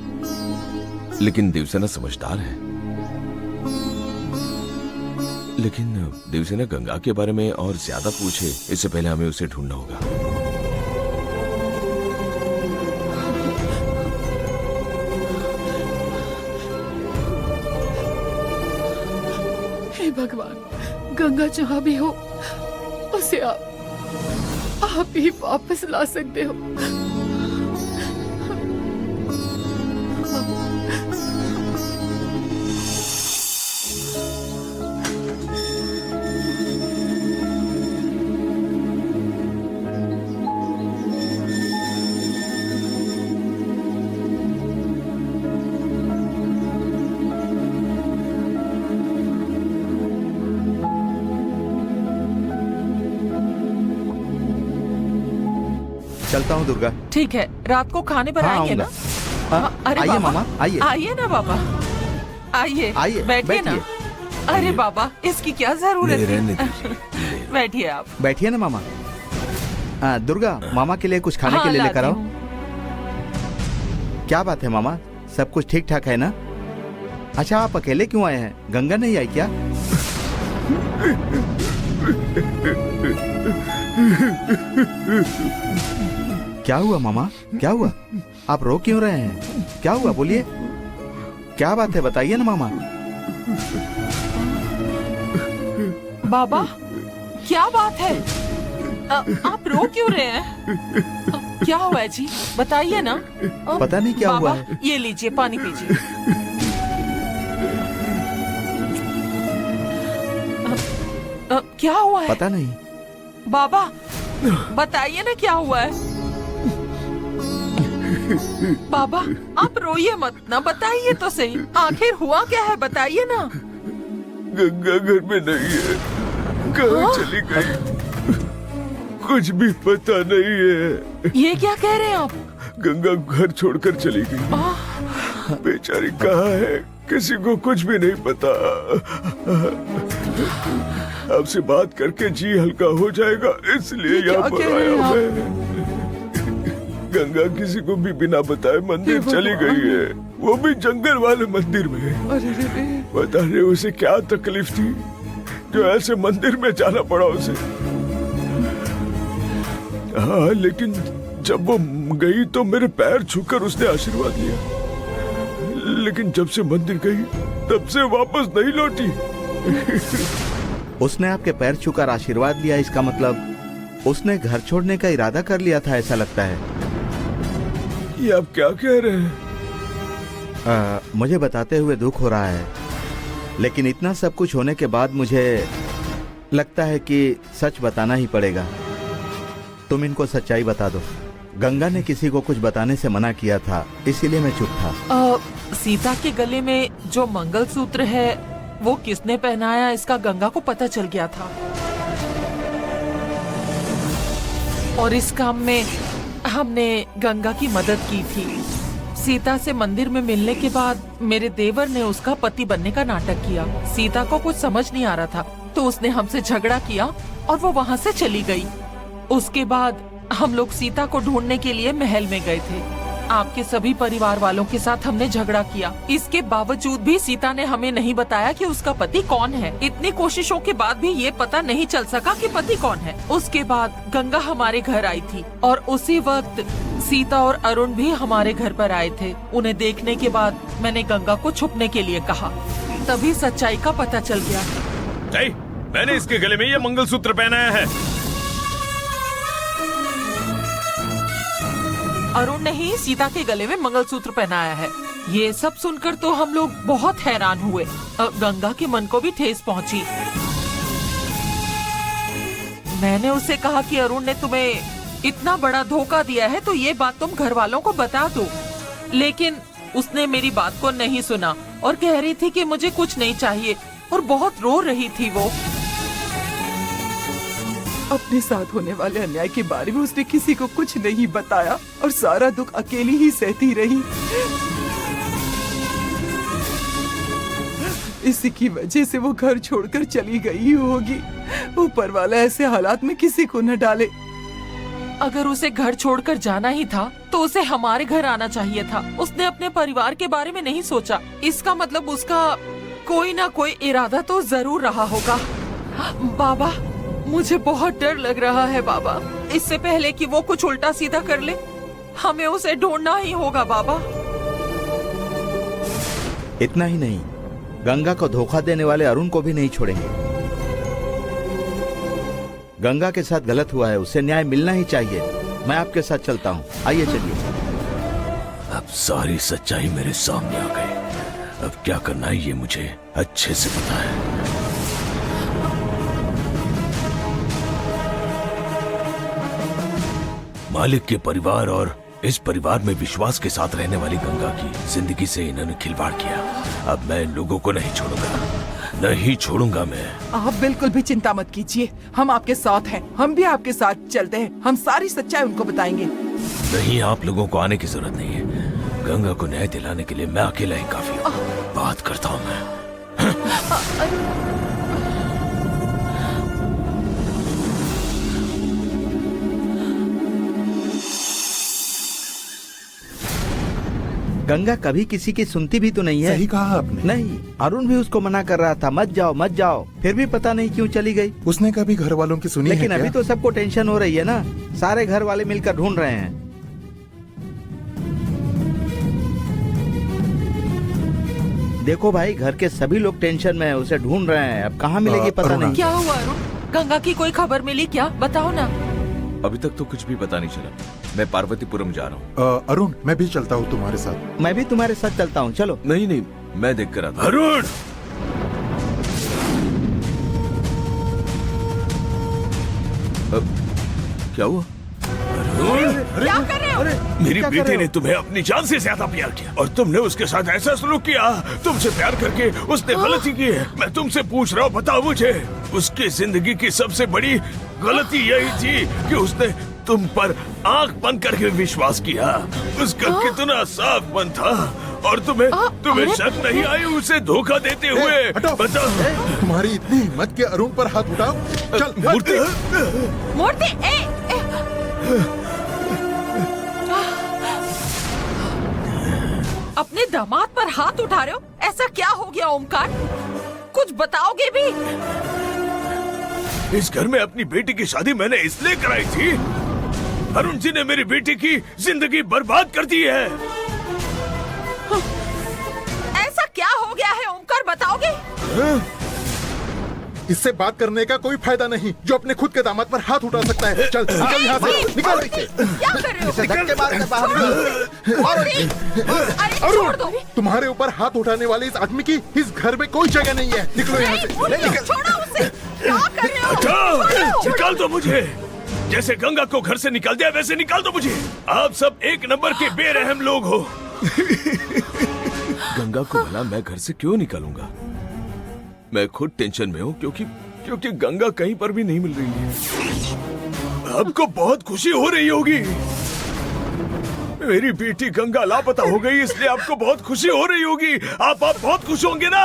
लेकिन देवसेना समझदार है। लेकिन देवसेना गंगा के बारे में और ज्यादा पूछे इससे पहले हमें उसे ढूंढना होगा। हे भगवान, गंगा जहाँ भी हो उसे आप ही वापस ला सकते हो। चलता हूँ दुर्गा। ठीक है, रात को खाने पर हाँ, आएंगे ना? हाँ, अरे आइए बाबा, मामा, आइए। आइए ना बाबा, आइए आइए, बैठिए ना। अरे बाबा, इसकी क्या जरूरत नहीं, रहने है? बैठिए आप। बैठिए ना मामा। दुर्गा, मामा के लिए कुछ खाने हाँ, के लिए लाती लेकर आओ। हूँ। क्या बात है मामा, सब कुछ ठीक ठाक है ना? अच्छा, आप अकेले क्यों आए हैं? गंगा नहीं आई क्या? क्या हुआ मामा, क्या हुआ? आप रो क्यों रहे हैं? क्या हुआ, बोलिए। क्या बात है, बताइए ना मामा। बाबा, क्या बात है? आप रो क्यों रहे हैं? क्या हुआ है जी, बताइए ना। पता नहीं क्या हुआ है। बाबा, ये लीजिए, पानी पीजिए। क्या हुआ है? पता नहीं। बाबा, बताइए ना क्या हुआ है। बाबा, आप रोइए मत ना, बताइए तो सही, आखिर हुआ क्या है, बताइए ना। गंगा घर में नहीं है, कहाँ चली गई कुछ भी पता नहीं है। ये क्या कह रहे हैं आप? गंगा घर छोड़कर चली गई। बेचारी कहाँ है, किसी को कुछ भी नहीं पता। आपसे बात करके जी हल्का हो जाएगा, इसलिए यहाँ पर आया मैं। गंगा किसी को भी बिना बताए मंदिर चली गई है, वो भी जंगल वाले मंदिर में। पता नहीं उसे क्या तकलीफ थी जो ऐसे मंदिर में जाना पड़ा उसे। हाँ, लेकिन जब वो गई तो मेरे पैर छूकर उसने आशीर्वाद लिया, लेकिन जब से मंदिर गई तब से वापस नहीं लौटी। उसने आपके पैर छूकर आशीर्वाद लिया, इसका मतलब उसने घर छोड़ने का इरादा कर लिया था, ऐसा लगता है। ये आप क्या कह रहे हैं? मुझे बताते हुए दुख हो रहा है, लेकिन इतना सब कुछ होने के बाद मुझे लगता है कि सच बताना ही पड़ेगा। तुम इनको सच्चाई बता दो। गंगा ने किसी को कुछ बताने से मना किया था, इसीलिए मैं चुप था। सीता के गले में जो मंगलसूत्र है वो किसने पहनाया, इसका गंगा को पता चल गया था, और इस काम में हमने गंगा की मदद की थी। सीता से मंदिर में मिलने के बाद मेरे देवर ने उसका पति बनने का नाटक किया। सीता को कुछ समझ नहीं आ रहा था, तो उसने हमसे झगड़ा किया और वो वहाँ से चली गई। उसके बाद हम लोग सीता को ढूंढने के लिए महल में गए थे। आपके सभी परिवार वालों के साथ हमने झगड़ा किया। इसके बावजूद भी सीता ने हमें नहीं बताया कि उसका पति कौन है। इतनी कोशिशों के बाद भी ये पता नहीं चल सका कि पति कौन है। उसके बाद गंगा हमारे घर आई थी और उसी वक्त सीता और अरुण भी हमारे घर पर आए थे। उन्हें देखने के बाद मैंने गंगा को छुपने के लिए कहा, तभी सच्चाई का पता चल गया। मैंने इसके गले में ये मंगलसूत्र पहनाया है। अरुण ने ही सीता के गले में मंगलसूत्र पहनाया है। ये सब सुनकर तो हम लोग बहुत हैरान हुए। गंगा के मन को भी ठेस पहुंची। मैंने उसे कहा कि अरुण ने तुम्हें इतना बड़ा धोखा दिया है तो ये बात तुम घर वालों को बता दो, लेकिन उसने मेरी बात को नहीं सुना और कह रही थी कि मुझे कुछ नहीं चाहिए और बहुत रो रही थी वो। अपने साथ होने वाले अन्याय के बारे में उसने किसी को कुछ नहीं बताया और सारा दुख अकेली ही सहती रही। इसी की वजह से वो घर छोड़कर चली गई होगी। ऊपर वाला ऐसे हालात में किसी को न डाले। अगर उसे घर छोड़कर जाना ही था तो उसे हमारे घर आना चाहिए था। उसने अपने परिवार के बारे में नहीं सोचा। इसका मतलब उसका कोई ना कोई इरादा तो जरूर रहा होगा। बाबा, मुझे बहुत डर लग रहा है बाबा। इससे पहले कि वो कुछ उल्टा सीधा कर ले, हमें उसे ढूंढना ही होगा बाबा। इतना ही नहीं, गंगा को धोखा देने वाले अरुण को भी नहीं छोड़ेंगे। गंगा के साथ गलत हुआ है, उसे न्याय मिलना ही चाहिए। मैं आपके साथ चलता हूँ, आइए चलिए। अब सारी सच्चाई मेरे सामने आ गई। अब क्या करना है ये मुझे अच्छे से पता है। मालिक के परिवार और इस परिवार में विश्वास के साथ रहने वाली गंगा की जिंदगी से इन्होंने खिलवाड़ किया। अब मैं इन लोगों को नहीं छोड़ूंगा, नहीं छोड़ूंगा मैं। आप बिल्कुल भी चिंता मत कीजिए, हम आपके साथ हैं। हम भी आपके साथ चलते हैं। हम सारी सच्चाई उनको बताएंगे। नहीं, आप लोगों को आने की जरूरत नहीं है। गंगा को न्याय दिलाने के लिए मैं अकेला ही काफी हूँ। बात करता हूँ मैं। गंगा कभी किसी की सुनती भी तो नहीं है। सही कहा आपने। नहीं, अरुण भी उसको मना कर रहा था, मत जाओ मत जाओ, फिर भी पता नहीं क्यों चली गई। उसने कभी घर वालों की सुनी लेकिन है अभी क्या? तो सबको टेंशन हो रही है ना, सारे घर वाले मिलकर ढूंढ रहे हैं। देखो भाई, घर के सभी लोग टेंशन में है, उसे ढूंढ रहे हैं। अब कहाँ मिलेगी पता अरुणा। नहीं। क्या हुआ अरुण? गंगा की कोई खबर मिली क्या? बताओ ना। अभी तक तो कुछ भी पता नहीं चला। मैं पार्वतीपुरम जा रहा हूँ। अरुण, मैं भी चलता हूँ तुम्हारे साथ। मैं भी तुम्हारे साथ चलता हूँ, चलो। नहीं नहीं, मैं देख कर आता हूँ। अरुण, क्या हुआ? क्या कर रहे हो? मेरी क्या कर बेटी रहे ने हो? तुम्हें अपनी जान से ज्यादा प्यार किया और तुमने उसके साथ ऐसा सलूक किया। तुमसे प्यार करके उसने गलती की है। मैं तुमसे पूछ रहा हूँ, बताओ मुझे, उसकी जिंदगी की सबसे बड़ी गलती यही थी कि उसने तुम पर आंख बंद करके विश्वास किया। उसका कितना साफ मन था और तुम्हें शक नहीं आई उसे धोखा देते हुए। हटो। बताओ। तुम्हारी इतनी हिम्मत के अरुण पर हाथ उठाओ। चल मूर्ति, मूर्ति, अपने दामाद पर हाथ उठा रहे हो? ऐसा क्या हो गया ओमकार? कुछ बताओगे भी? इस घर में अपनी बेटी की शादी मैंने इसलिए कराई थी। अरुण जी ने मेरी बेटी की जिंदगी बर्बाद कर दी है। ऐसा क्या हो गया है ओमकार, बताओगे? इससे बात करने का कोई फायदा नहीं। जो अपने खुद के दामाद पर हाथ उठा सकता है, चल निकल यहाँ से, निकल इसे। क्या कर रहे हो? धक्के मार के बाहर निकल। अरे छोड़ दो। तुम्हारे ऊपर हाथ उठाने वाले इस आदमी की इस घर में कोई जगह नहीं है। निकलो यहाँ से। मूर्ति, छोड़ो उसे। क्या कर रहे हो? हटाओ, छोड़ो। निकाल दो मुझे। जैसे गंगा को घर से निकाल दिया वैसे निकाल दो मुझे। आप सब एक नंबर के बेरहम लोग हो। गंगा को भला मैं घर से क्यों निकालूंगा? मैं खुद टेंशन में हूँ क्योंकि गंगा कहीं पर भी नहीं मिल रही है। आपको बहुत खुशी हो रही होगी। मेरी बेटी गंगा लापता हो गई, इसलिए आपको बहुत खुशी हो रही होगी। आप बहुत खुश होंगे ना?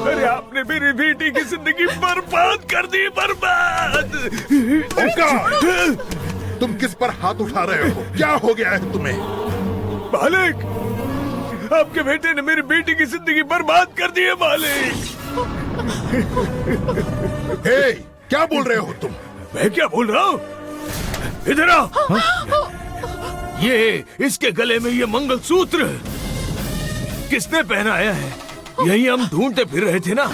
अरे आपने मेरी बेटी की जिंदगी बर्बाद कर दी, बर्बाद। तुम किस पर हाथ उठा रहे हो? क्या हो गया है तुम्हें? मालिक, आपके बेटे ने मेरी बेटी की जिंदगी बर्बाद कर दी है मालिक। हे, क्या बोल रहे हो तुम? मैं क्या बोल रहा हूँ? इधर आओ। ये इसके गले में ये मंगलसूत्र किसने पहनाया है? यही हम ढूंढते फिर रहे थे ना।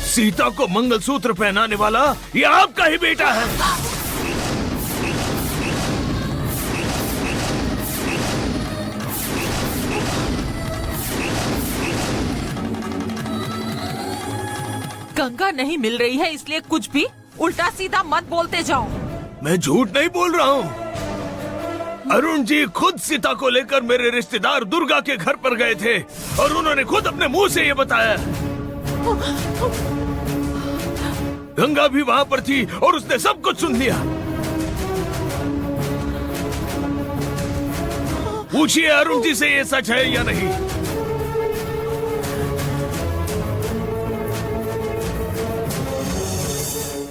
सीता को मंगलसूत्र पहनाने वाला ये आपका ही बेटा है। गंगा नहीं मिल रही है इसलिए कुछ भी उल्टा सीधा मत बोलते जाओ। मैं झूठ नहीं बोल रहा हूँ। अरुण जी खुद सीता को लेकर मेरे रिश्तेदार दुर्गा के घर पर गए थे और उन्होंने खुद अपने मुंह से ये बताया। गंगा भी वहाँ पर थी और उसने सब कुछ सुन लिया। पूछिए अरुण जी से ये सच है या नहीं।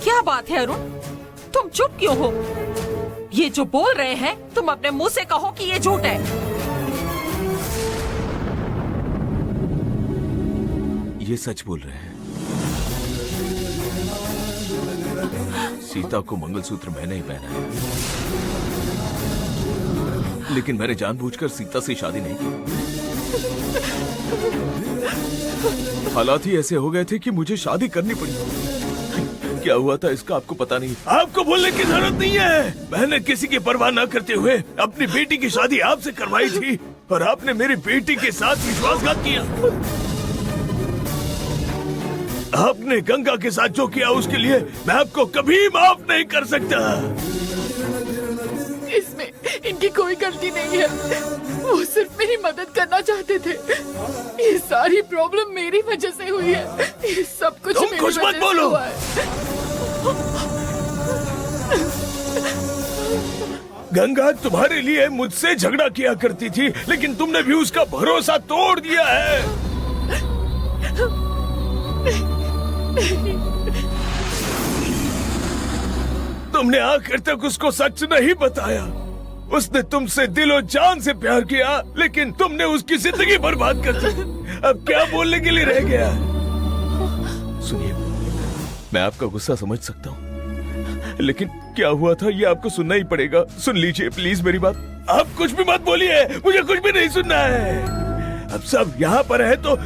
क्या बात है अरुण, तुम चुप क्यों हो? ये जो बोल रहे हैं तुम अपने मुंह से कहो कि ये झूठ है। ये सच बोल रहे हैं। सीता को मंगलसूत्र मैंने ही पहना है, लेकिन मैंने जानबूझकर सीता से शादी नहीं की। हालात ही ऐसे हो गए थे कि मुझे शादी करनी पड़ी। क्या हुआ था इसका आपको पता नहीं? आपको बोलने की जरूरत नहीं है। मैंने किसी की परवाह न करते हुए अपनी बेटी की शादी आपसे करवाई थी और आपने मेरी बेटी के साथ विश्वासघात किया। आपने गंगा के साथ जो किया उसके लिए मैं आपको कभी माफ नहीं कर सकता। इसमें इनकी कोई गलती नहीं है। वो सिर्फ मेरी मदद करना चाहते थे। ये सारी प्रॉब्लम मेरी वजह से हुई है। ये सब कुछ तुम मेरी कुछ मत वजह से बोलो। हुआ है। गंगा तुम्हारे लिए मुझसे झगड़ा किया करती थी, लेकिन तुमने भी उसका भरोसा तोड़ दिया है। तुमने आखिर तक उसको सच नहीं बताया। उसने तुमसे दिलो जान से प्यार किया, लेकिन तुमने उसकी जिंदगी बर्बाद कर दी। अब क्या बोलने के लिए रह गया? सुनिए, मैं आपका गुस्सा समझ सकता हूँ, लेकिन क्या हुआ था ये आपको सुनना ही पड़ेगा। सुन लीजिए प्लीज मेरी बात। आप कुछ भी मत बोलिए, मुझे कुछ भी नहीं सुनना है। अब सब यहाँ पर है तो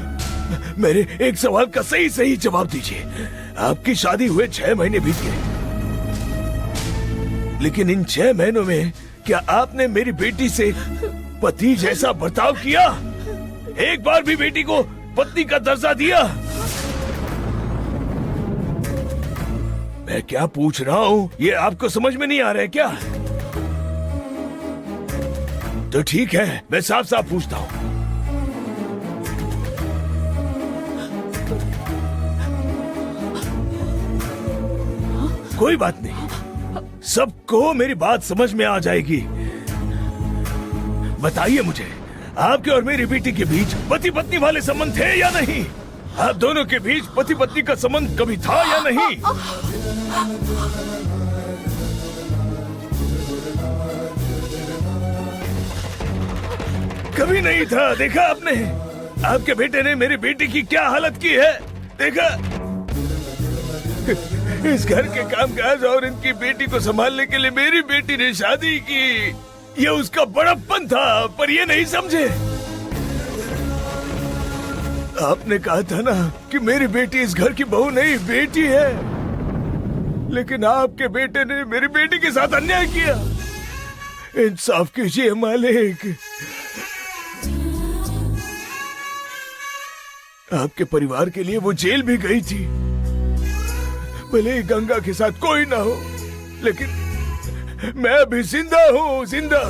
मेरे एक सवाल का सही सही जवाब दीजिए। आपकी शादी हुए 6 महीने बीत गए, लेकिन इन 6 महीनों में क्या आपने मेरी बेटी से पति जैसा बर्ताव किया? एक बार भी बेटी को पत्नी का दर्जा दिया? मैं क्या पूछ रहा हूँ ये आपको समझ में नहीं आ रहा है क्या? तो ठीक है, मैं साफ साफ पूछता हूँ। कोई बात नहीं, सबको मेरी बात समझ में आ जाएगी। बताइए मुझे, आपके और मेरी बेटी के बीच पति पत्नी वाले संबंध थे या नहीं? आप दोनों के बीच पति पत्नी का संबंध कभी था या नहीं? कभी नहीं था। देखा आपने, आपके बेटे ने मेरी बेटी की क्या हालत की है, देखा? इस घर के कामकाज और इनकी बेटी को संभालने के लिए मेरी बेटी ने शादी की। ये उसका बड़प्पन था, पर ये नहीं समझे। आपने कहा था ना कि मेरी बेटी इस घर की बहू नहीं, बेटी है, लेकिन आपके बेटे ने मेरी बेटी के साथ अन्याय किया। इंसाफ कीजिए मालिक। आपके परिवार के लिए वो जेल भी गई थी। भले ही गंगा के साथ कोई ना हो, लेकिन मैं अभी जिंदा हूँ, जिंदा।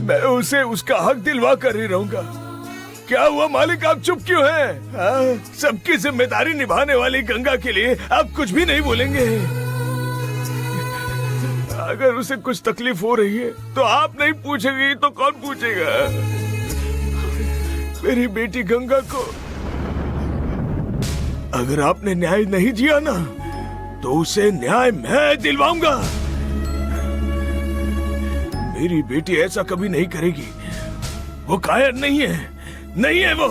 मैं उसे उसका हक दिलवा कर ही रहूंगा। क्या हुआ मालिक, आप चुप क्यों हैं? सबकी जिम्मेदारी निभाने वाली गंगा के लिए आप कुछ भी नहीं बोलेंगे? अगर उसे कुछ तकलीफ हो रही है तो आप नहीं पूछेंगे तो कौन पूछेगा? मेरी बेटी गंगा को अगर आपने न्याय नहीं दिया ना, तो उसे न्याय मैं दिलवाऊंगा। मेरी बेटी ऐसा कभी नहीं करेगी। वो कायर नहीं है, नहीं है वो।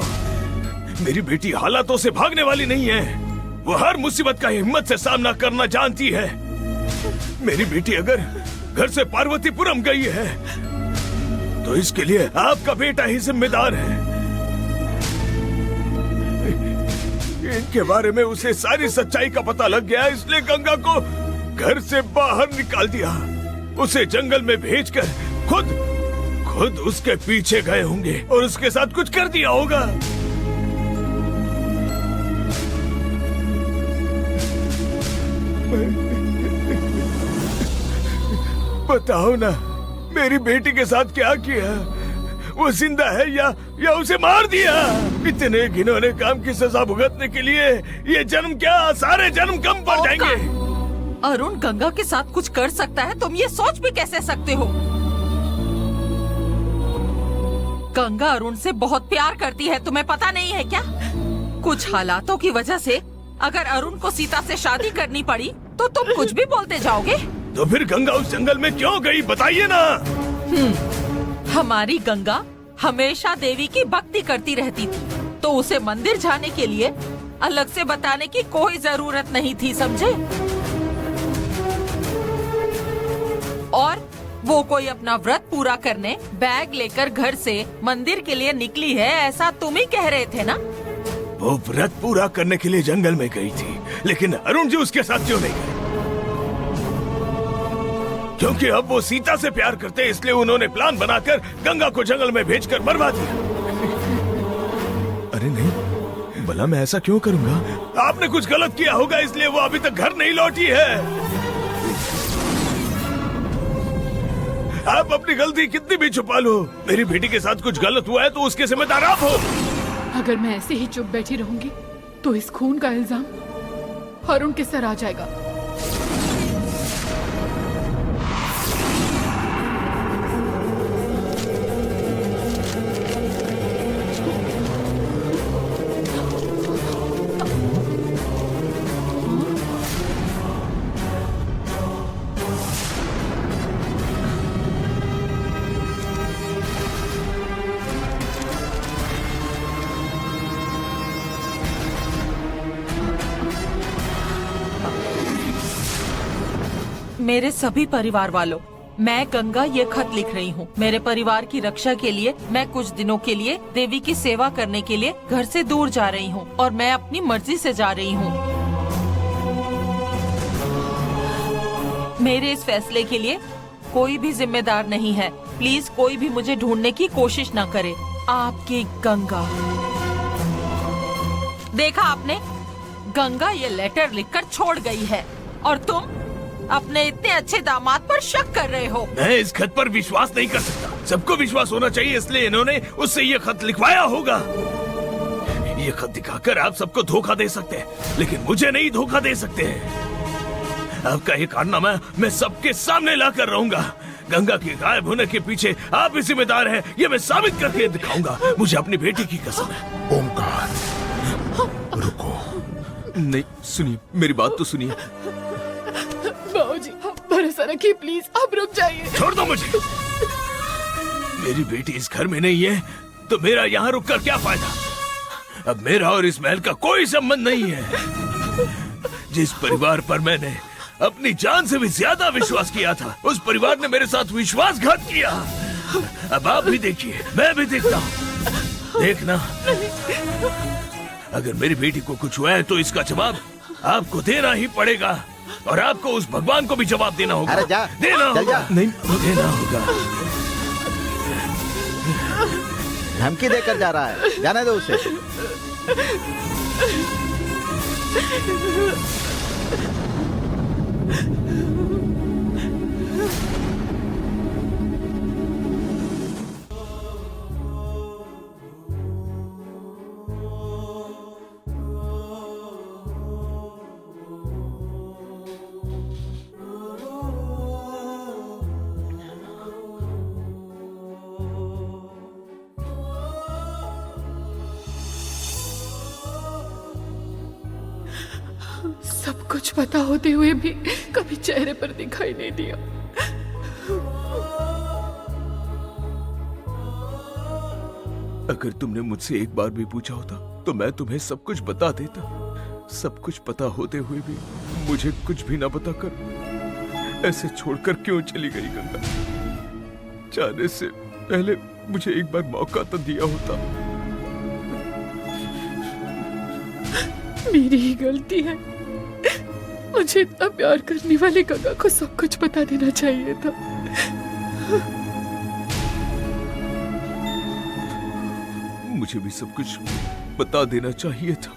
मेरी बेटी हालातों से भागने वाली नहीं है। वो हर मुसीबत का हिम्मत से सामना करना जानती है। मेरी बेटी अगर घर से पार्वतीपुरम गई है तो इसके लिए आपका बेटा ही जिम्मेदार है। इनके बारे में उसे सारी सच्चाई का पता लग गया, इसलिए गंगा को घर से बाहर निकाल दिया। उसे जंगल में भेजकर खुद उसके पीछे गए होंगे और उसके साथ कुछ कर दिया होगा। बताओ ना, मेरी बेटी के साथ क्या किया? वो जिंदा है या उसे मार दिया? इतने घिनौने काम की सजा भुगतने के लिए ये जन्म क्या, सारे जन्म कम पड़ जाएंगे। अरुण गंगा के साथ कुछ कर सकता है, तुम ये सोच भी कैसे सकते हो? गंगा अरुण से बहुत प्यार करती है, तुम्हें पता नहीं है क्या? कुछ हालातों की वजह से अगर अरुण को सीता से शादी करनी पड़ी तो तुम कुछ भी बोलते जाओगे। तो फिर गंगा उस जंगल में क्यों गई, बताइए ना। हमारी गंगा हमेशा देवी की भक्ति करती रहती थी, तो उसे मंदिर जाने के लिए अलग से बताने की कोई जरूरत नहीं थी, समझे? और वो कोई अपना व्रत पूरा करने बैग लेकर घर से मंदिर के लिए निकली है, ऐसा तुम ही कह रहे थे ना? वो व्रत पूरा करने के लिए जंगल में गई थी, लेकिन अरुण जी उसके साथ क्यों नहीं गए? क्योंकि अब वो सीता से प्यार करते, इसलिए उन्होंने प्लान बनाकर गंगा को जंगल में भेजकर मरवा दिया। अरे नहीं, भला मैं ऐसा क्यों करूंगा? आपने कुछ गलत किया होगा, इसलिए वो अभी तक घर नहीं लौटी है। आप अपनी गलती कितनी भी छुपा लो, मेरी बेटी के साथ कुछ गलत हुआ है तो उसके जिम्मेदार आप हो। अगर मैं ऐसे ही चुप बैठी रहूंगी तो इस खून का इल्जाम अरुण के सर आ जाएगा। मेरे सभी परिवार वालों, मैं गंगा ये खत लिख रही हूँ। मेरे परिवार की रक्षा के लिए मैं कुछ दिनों के लिए देवी की सेवा करने के लिए घर से दूर जा रही हूँ और मैं अपनी मर्जी से जा रही हूँ। मेरे इस फैसले के लिए कोई भी जिम्मेदार नहीं है। प्लीज कोई भी मुझे ढूंढने की कोशिश न करे। आपकी गंगा। देखा आपने, गंगा ये लेटर लिखकर छोड़ गई है और तुम अपने इतने अच्छे दामाद पर शक कर रहे हो। मैं इस खत पर विश्वास नहीं कर सकता। सबको विश्वास होना चाहिए, इसलिए इन्होंने उससे ये खत लिखवाया होगा। ये खत दिखाकर आप सबको धोखा दे सकते हैं, लेकिन मुझे नहीं धोखा दे सकते हैं। आपका ये कारनामा मैं सबके सामने ला कर रहूंगा। गंगा के गायब होने के पीछे आप ही जिम्मेदार हैं, ये मैं साबित करके दिखाऊंगा। मुझे अपनी बेटी की कसम है। ओमकार, रुको। नहीं, सुनिए, मेरी बात तो सुनिए। बाबूजी, भरोसा रखिए प्लीज, आप रुक जाइए। छोड़ दो मुझे। मेरी बेटी इस घर में नहीं है तो मेरा यहाँ रुक कर क्या फायदा। अब मेरा और इस महल का कोई संबंध नहीं है। जिस परिवार पर मैंने अपनी जान से भी ज्यादा विश्वास किया था, उस परिवार ने मेरे साथ विश्वासघात किया। अब आप भी देखिए, मैं भी देखता हूँ। देखना, अगर मेरी बेटी को कुछ हुआ है तो इसका जवाब आपको देना ही पड़ेगा और आपको उस भगवान को भी जवाब देना होगा। अरे जा, देना चल होगा। जा। नहीं, देना होगा। धमकी देकर जा रहा है, जाने दो उसे। सब कुछ पता होते हुए भी कभी चेहरे पर दिखाई नहीं दिया। अगर तुमने मुझसे एक बार भी पूछा होता तो मैं तुम्हें सब कुछ बता देता। सब कुछ पता होते हुए भी मुझे कुछ भी ना बताकर ऐसे छोड़कर क्यों चली गई गंगा? जाने से पहले मुझे एक बार मौका तो दिया होता। मेरी ही गलती है। मुझे इतना प्यार करने वाली गंगा को सब कुछ बता देना चाहिए था। मुझे भी सब कुछ बता देना चाहिए था।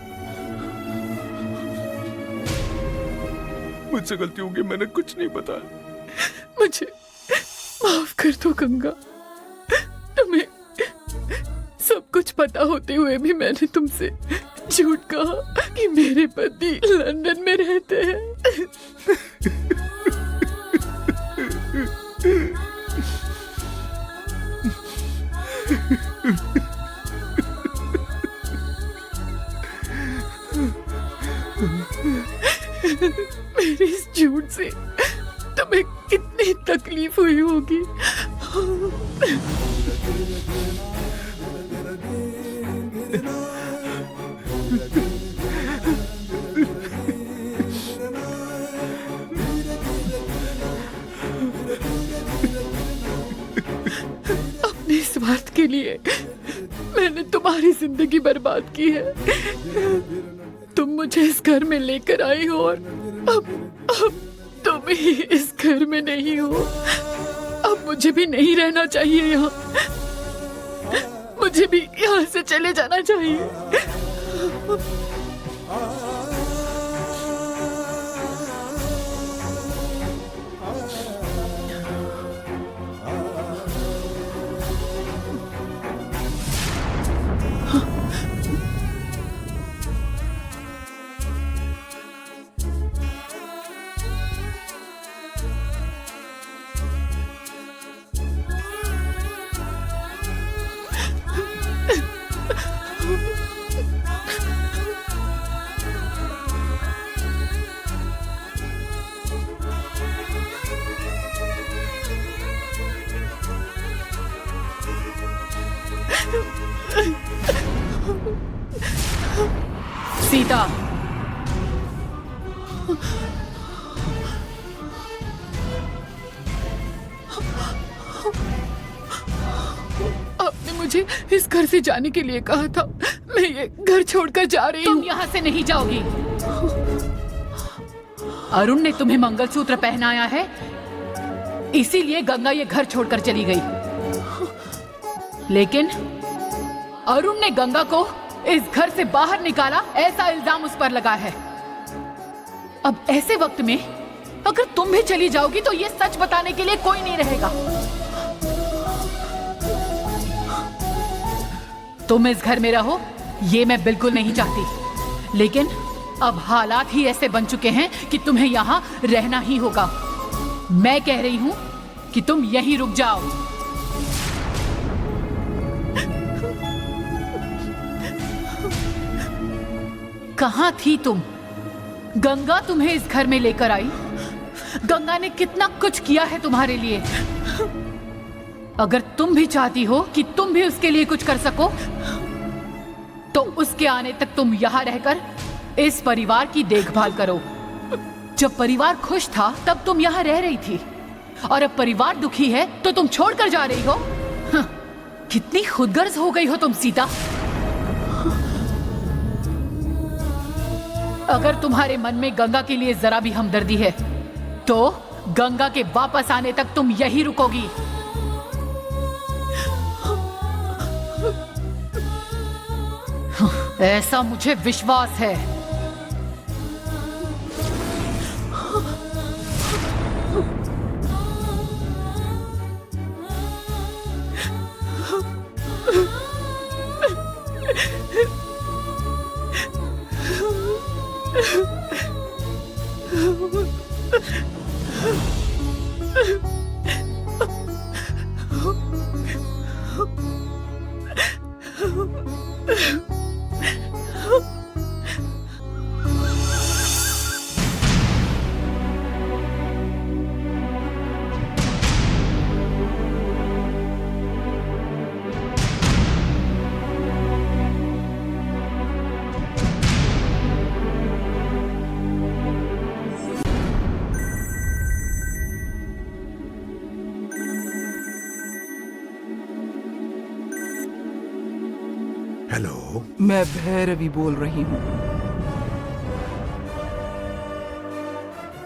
मुझसे गलती हो गई, मैंने कुछ नहीं बताया। मुझे माफ कर दो गंगा। तुम्हें सब कुछ पता होते हुए भी मैंने तुमसे झूठ कहा कि मेरे पति लंदन में रहते हैं। मेरे इस झूठ से तुम्हें कितनी तकलीफ हुई होगी। अपने स्वार्थ के लिए मैंने तुम्हारी जिंदगी बर्बाद की है। तुम मुझे इस घर में लेकर आई हो और अब तुम ही इस घर में नहीं हो। अब मुझे भी नहीं रहना चाहिए यहाँ। मुझे भी यहाँ से चले जाना चाहिए। सीता, आपने मुझे इस घर से जाने के लिए कहा था। मैं ये घर छोड़कर जा रही हूँ। तुम यहाँ से नहीं जाओगी। अरुण ने तुम्हें मंगलसूत्र पहनाया है, इसीलिए गंगा ये घर छोड़कर चली गई। लेकिन अरुण ने गंगा को इस घर से बाहर निकाला, ऐसा इल्जाम उस पर लगा है। अब ऐसे वक्त में अगर तुम भी चली जाओगी तो ये सच बताने के लिए कोई नहीं रहेगा। तुम इस घर में रहो, ये मैं बिल्कुल नहीं चाहती, लेकिन अब हालात ही ऐसे बन चुके हैं कि तुम्हें यहाँ रहना ही होगा। मैं कह रही हूँ कि तुम यहीं रुक जाओ। कहाँ थी तुम? गंगा तुम्हें इस घर में लेकर आई। गंगा ने कितना कुछ किया है तुम्हारे लिए। अगर तुम भी चाहती हो कि तुम भी उसके लिए कुछ कर सको, तो उसके आने तक तुम यहाँ रहकर इस परिवार की देखभाल करो। जब परिवार खुश था तब तुम यहाँ रह रही थी, और अब परिवार दुखी है तो तुम छोड़कर जा रही हो। कितनी खुदगर्ज हो गई हो तुम सीता। अगर तुम्हारे मन में गंगा के लिए जरा भी हमदर्दी है तो गंगा के वापस आने तक तुम यहीं रुकोगी। ऐसा मुझे विश्वास है। हेलो, मैं भैरवी बोल रही हूँ।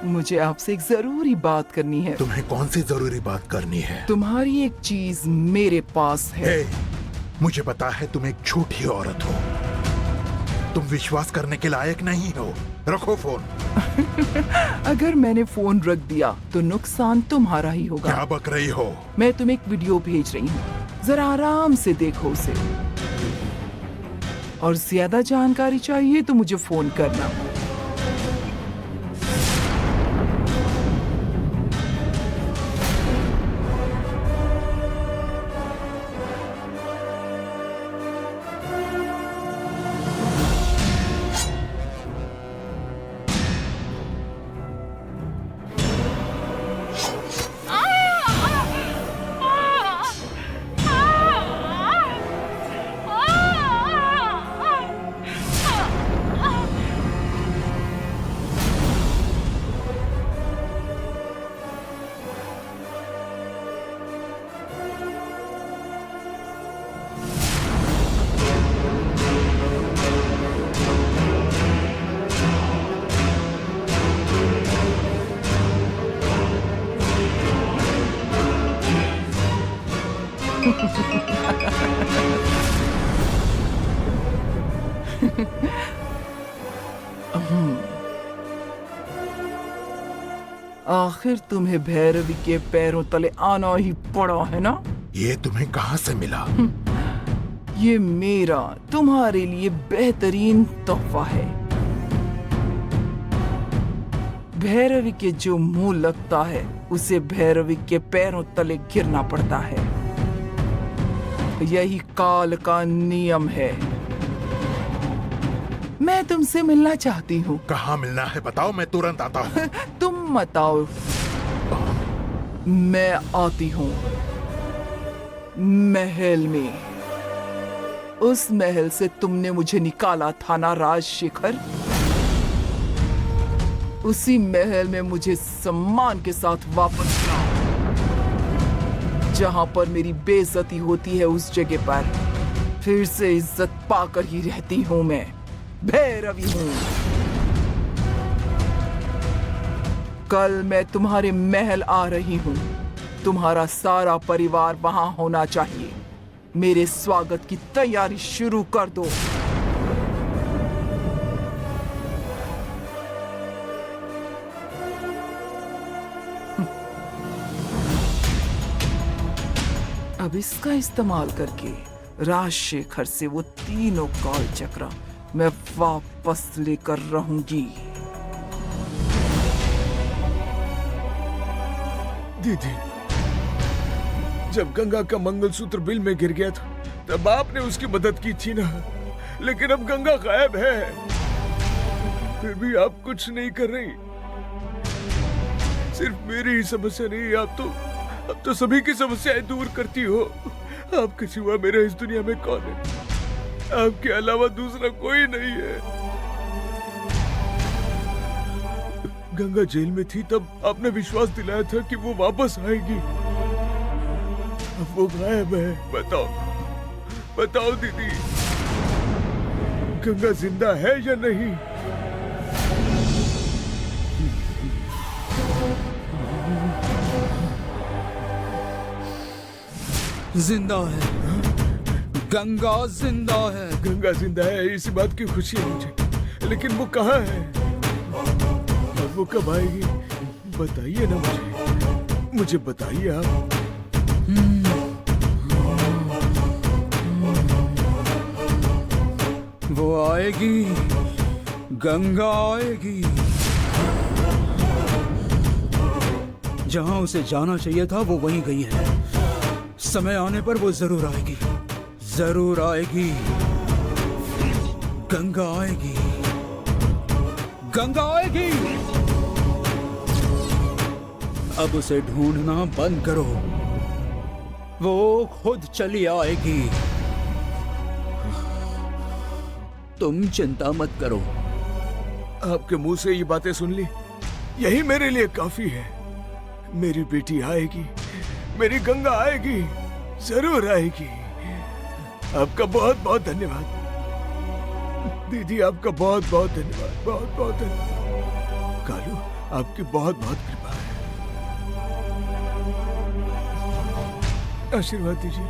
मुझे आपसे एक जरूरी बात करनी है। तुम्हें कौन सी जरूरी बात करनी है? तुम्हारी एक चीज मेरे पास है। मुझे पता है तुम एक झूठी औरत हो। तुम विश्वास करने के लायक नहीं हो। रखो फोन। अगर मैंने फोन रख दिया तो नुकसान तुम्हारा ही होगा। क्या बक रही हो? मैं तुम्हें एक वीडियो भेज रही हूँ, जरा आराम से देखो उसे। और ज्यादा जानकारी चाहिए तो मुझे फोन करना। आखिर तुम्हें भैरवी के पैरों तले आना ही पड़ा है ना? ये तुम्हें कहाँ से मिला? ये मेरा तुम्हारे लिए बेहतरीन तोहफा है। भैरवी के जो मुंह लगता है उसे भैरवी के पैरों तले गिरना पड़ता है। यही काल का नियम है। मैं तुमसे मिलना चाहती हूँ। कहाँ मिलना है बताओ, मैं तुरंत आता हूँ। तुम मत आओ, मैं आती हूँ। महल में उस महल से तुमने मुझे निकाला था ना राजशेखर। उसी महल में मुझे सम्मान के साथ वापस लाओ। जहां पर मेरी बेइज्जती होती है उस जगह पर फिर से इज्जत पाकर ही रहती हूं। मैं भैरवी हूं। कल मैं तुम्हारे महल आ रही हूं। तुम्हारा सारा परिवार वहां होना चाहिए। मेरे स्वागत की तैयारी शुरू कर दो। अब इसका इस्तेमाल करके राजशेखर से वो तीनों काल चक्र मैं वापस लेकर रहूंगी। दीदी, जब गंगा का मंगलसूत्र बिल में गिर गया था तब आपने उसकी मदद की थी ना, लेकिन अब गंगा गायब है, फिर भी आप कुछ नहीं कर रही। सिर्फ मेरी ही समस्या नहीं, आप तो सभी की समस्याएं दूर करती हो। आपके सिवा मेरा इस दुनिया में कौन है? आपके अलावा दूसरा कोई नहीं है। गंगा जेल में थी तब आपने विश्वास दिलाया था कि वो वापस आएगी। अब वो गायब है। बताओ दीदी, गंगा जिंदा है या नहीं? जिंदा है, गंगा जिंदा है। गंगा जिंदा है, इसी बात की खुशी है मुझे, लेकिन वो कहाँ है? और वो कब आएगी? बताइए ना मुझे बताइए आप। वो आएगी, गंगा आएगी। जहां उसे जाना चाहिए था वो वहीं गई है। समय आने पर वो जरूर आएगी, जरूर आएगी। गंगा आएगी, गंगा आएगी। अब उसे ढूंढना बंद करो, वो खुद चली आएगी। तुम चिंता मत करो। आपके मुंह से ये बातें सुन ली, यही मेरे लिए काफी है। मेरी बेटी आएगी, मेरी गंगा आएगी, जरूर आएगी। आपका बहुत बहुत धन्यवाद दीदी, आपका बहुत बहुत धन्यवाद, बहुत बहुत धन्यवाद। कालू, आपकी बहुत बहुत कृपा है। आशीर्वाद दीजिए।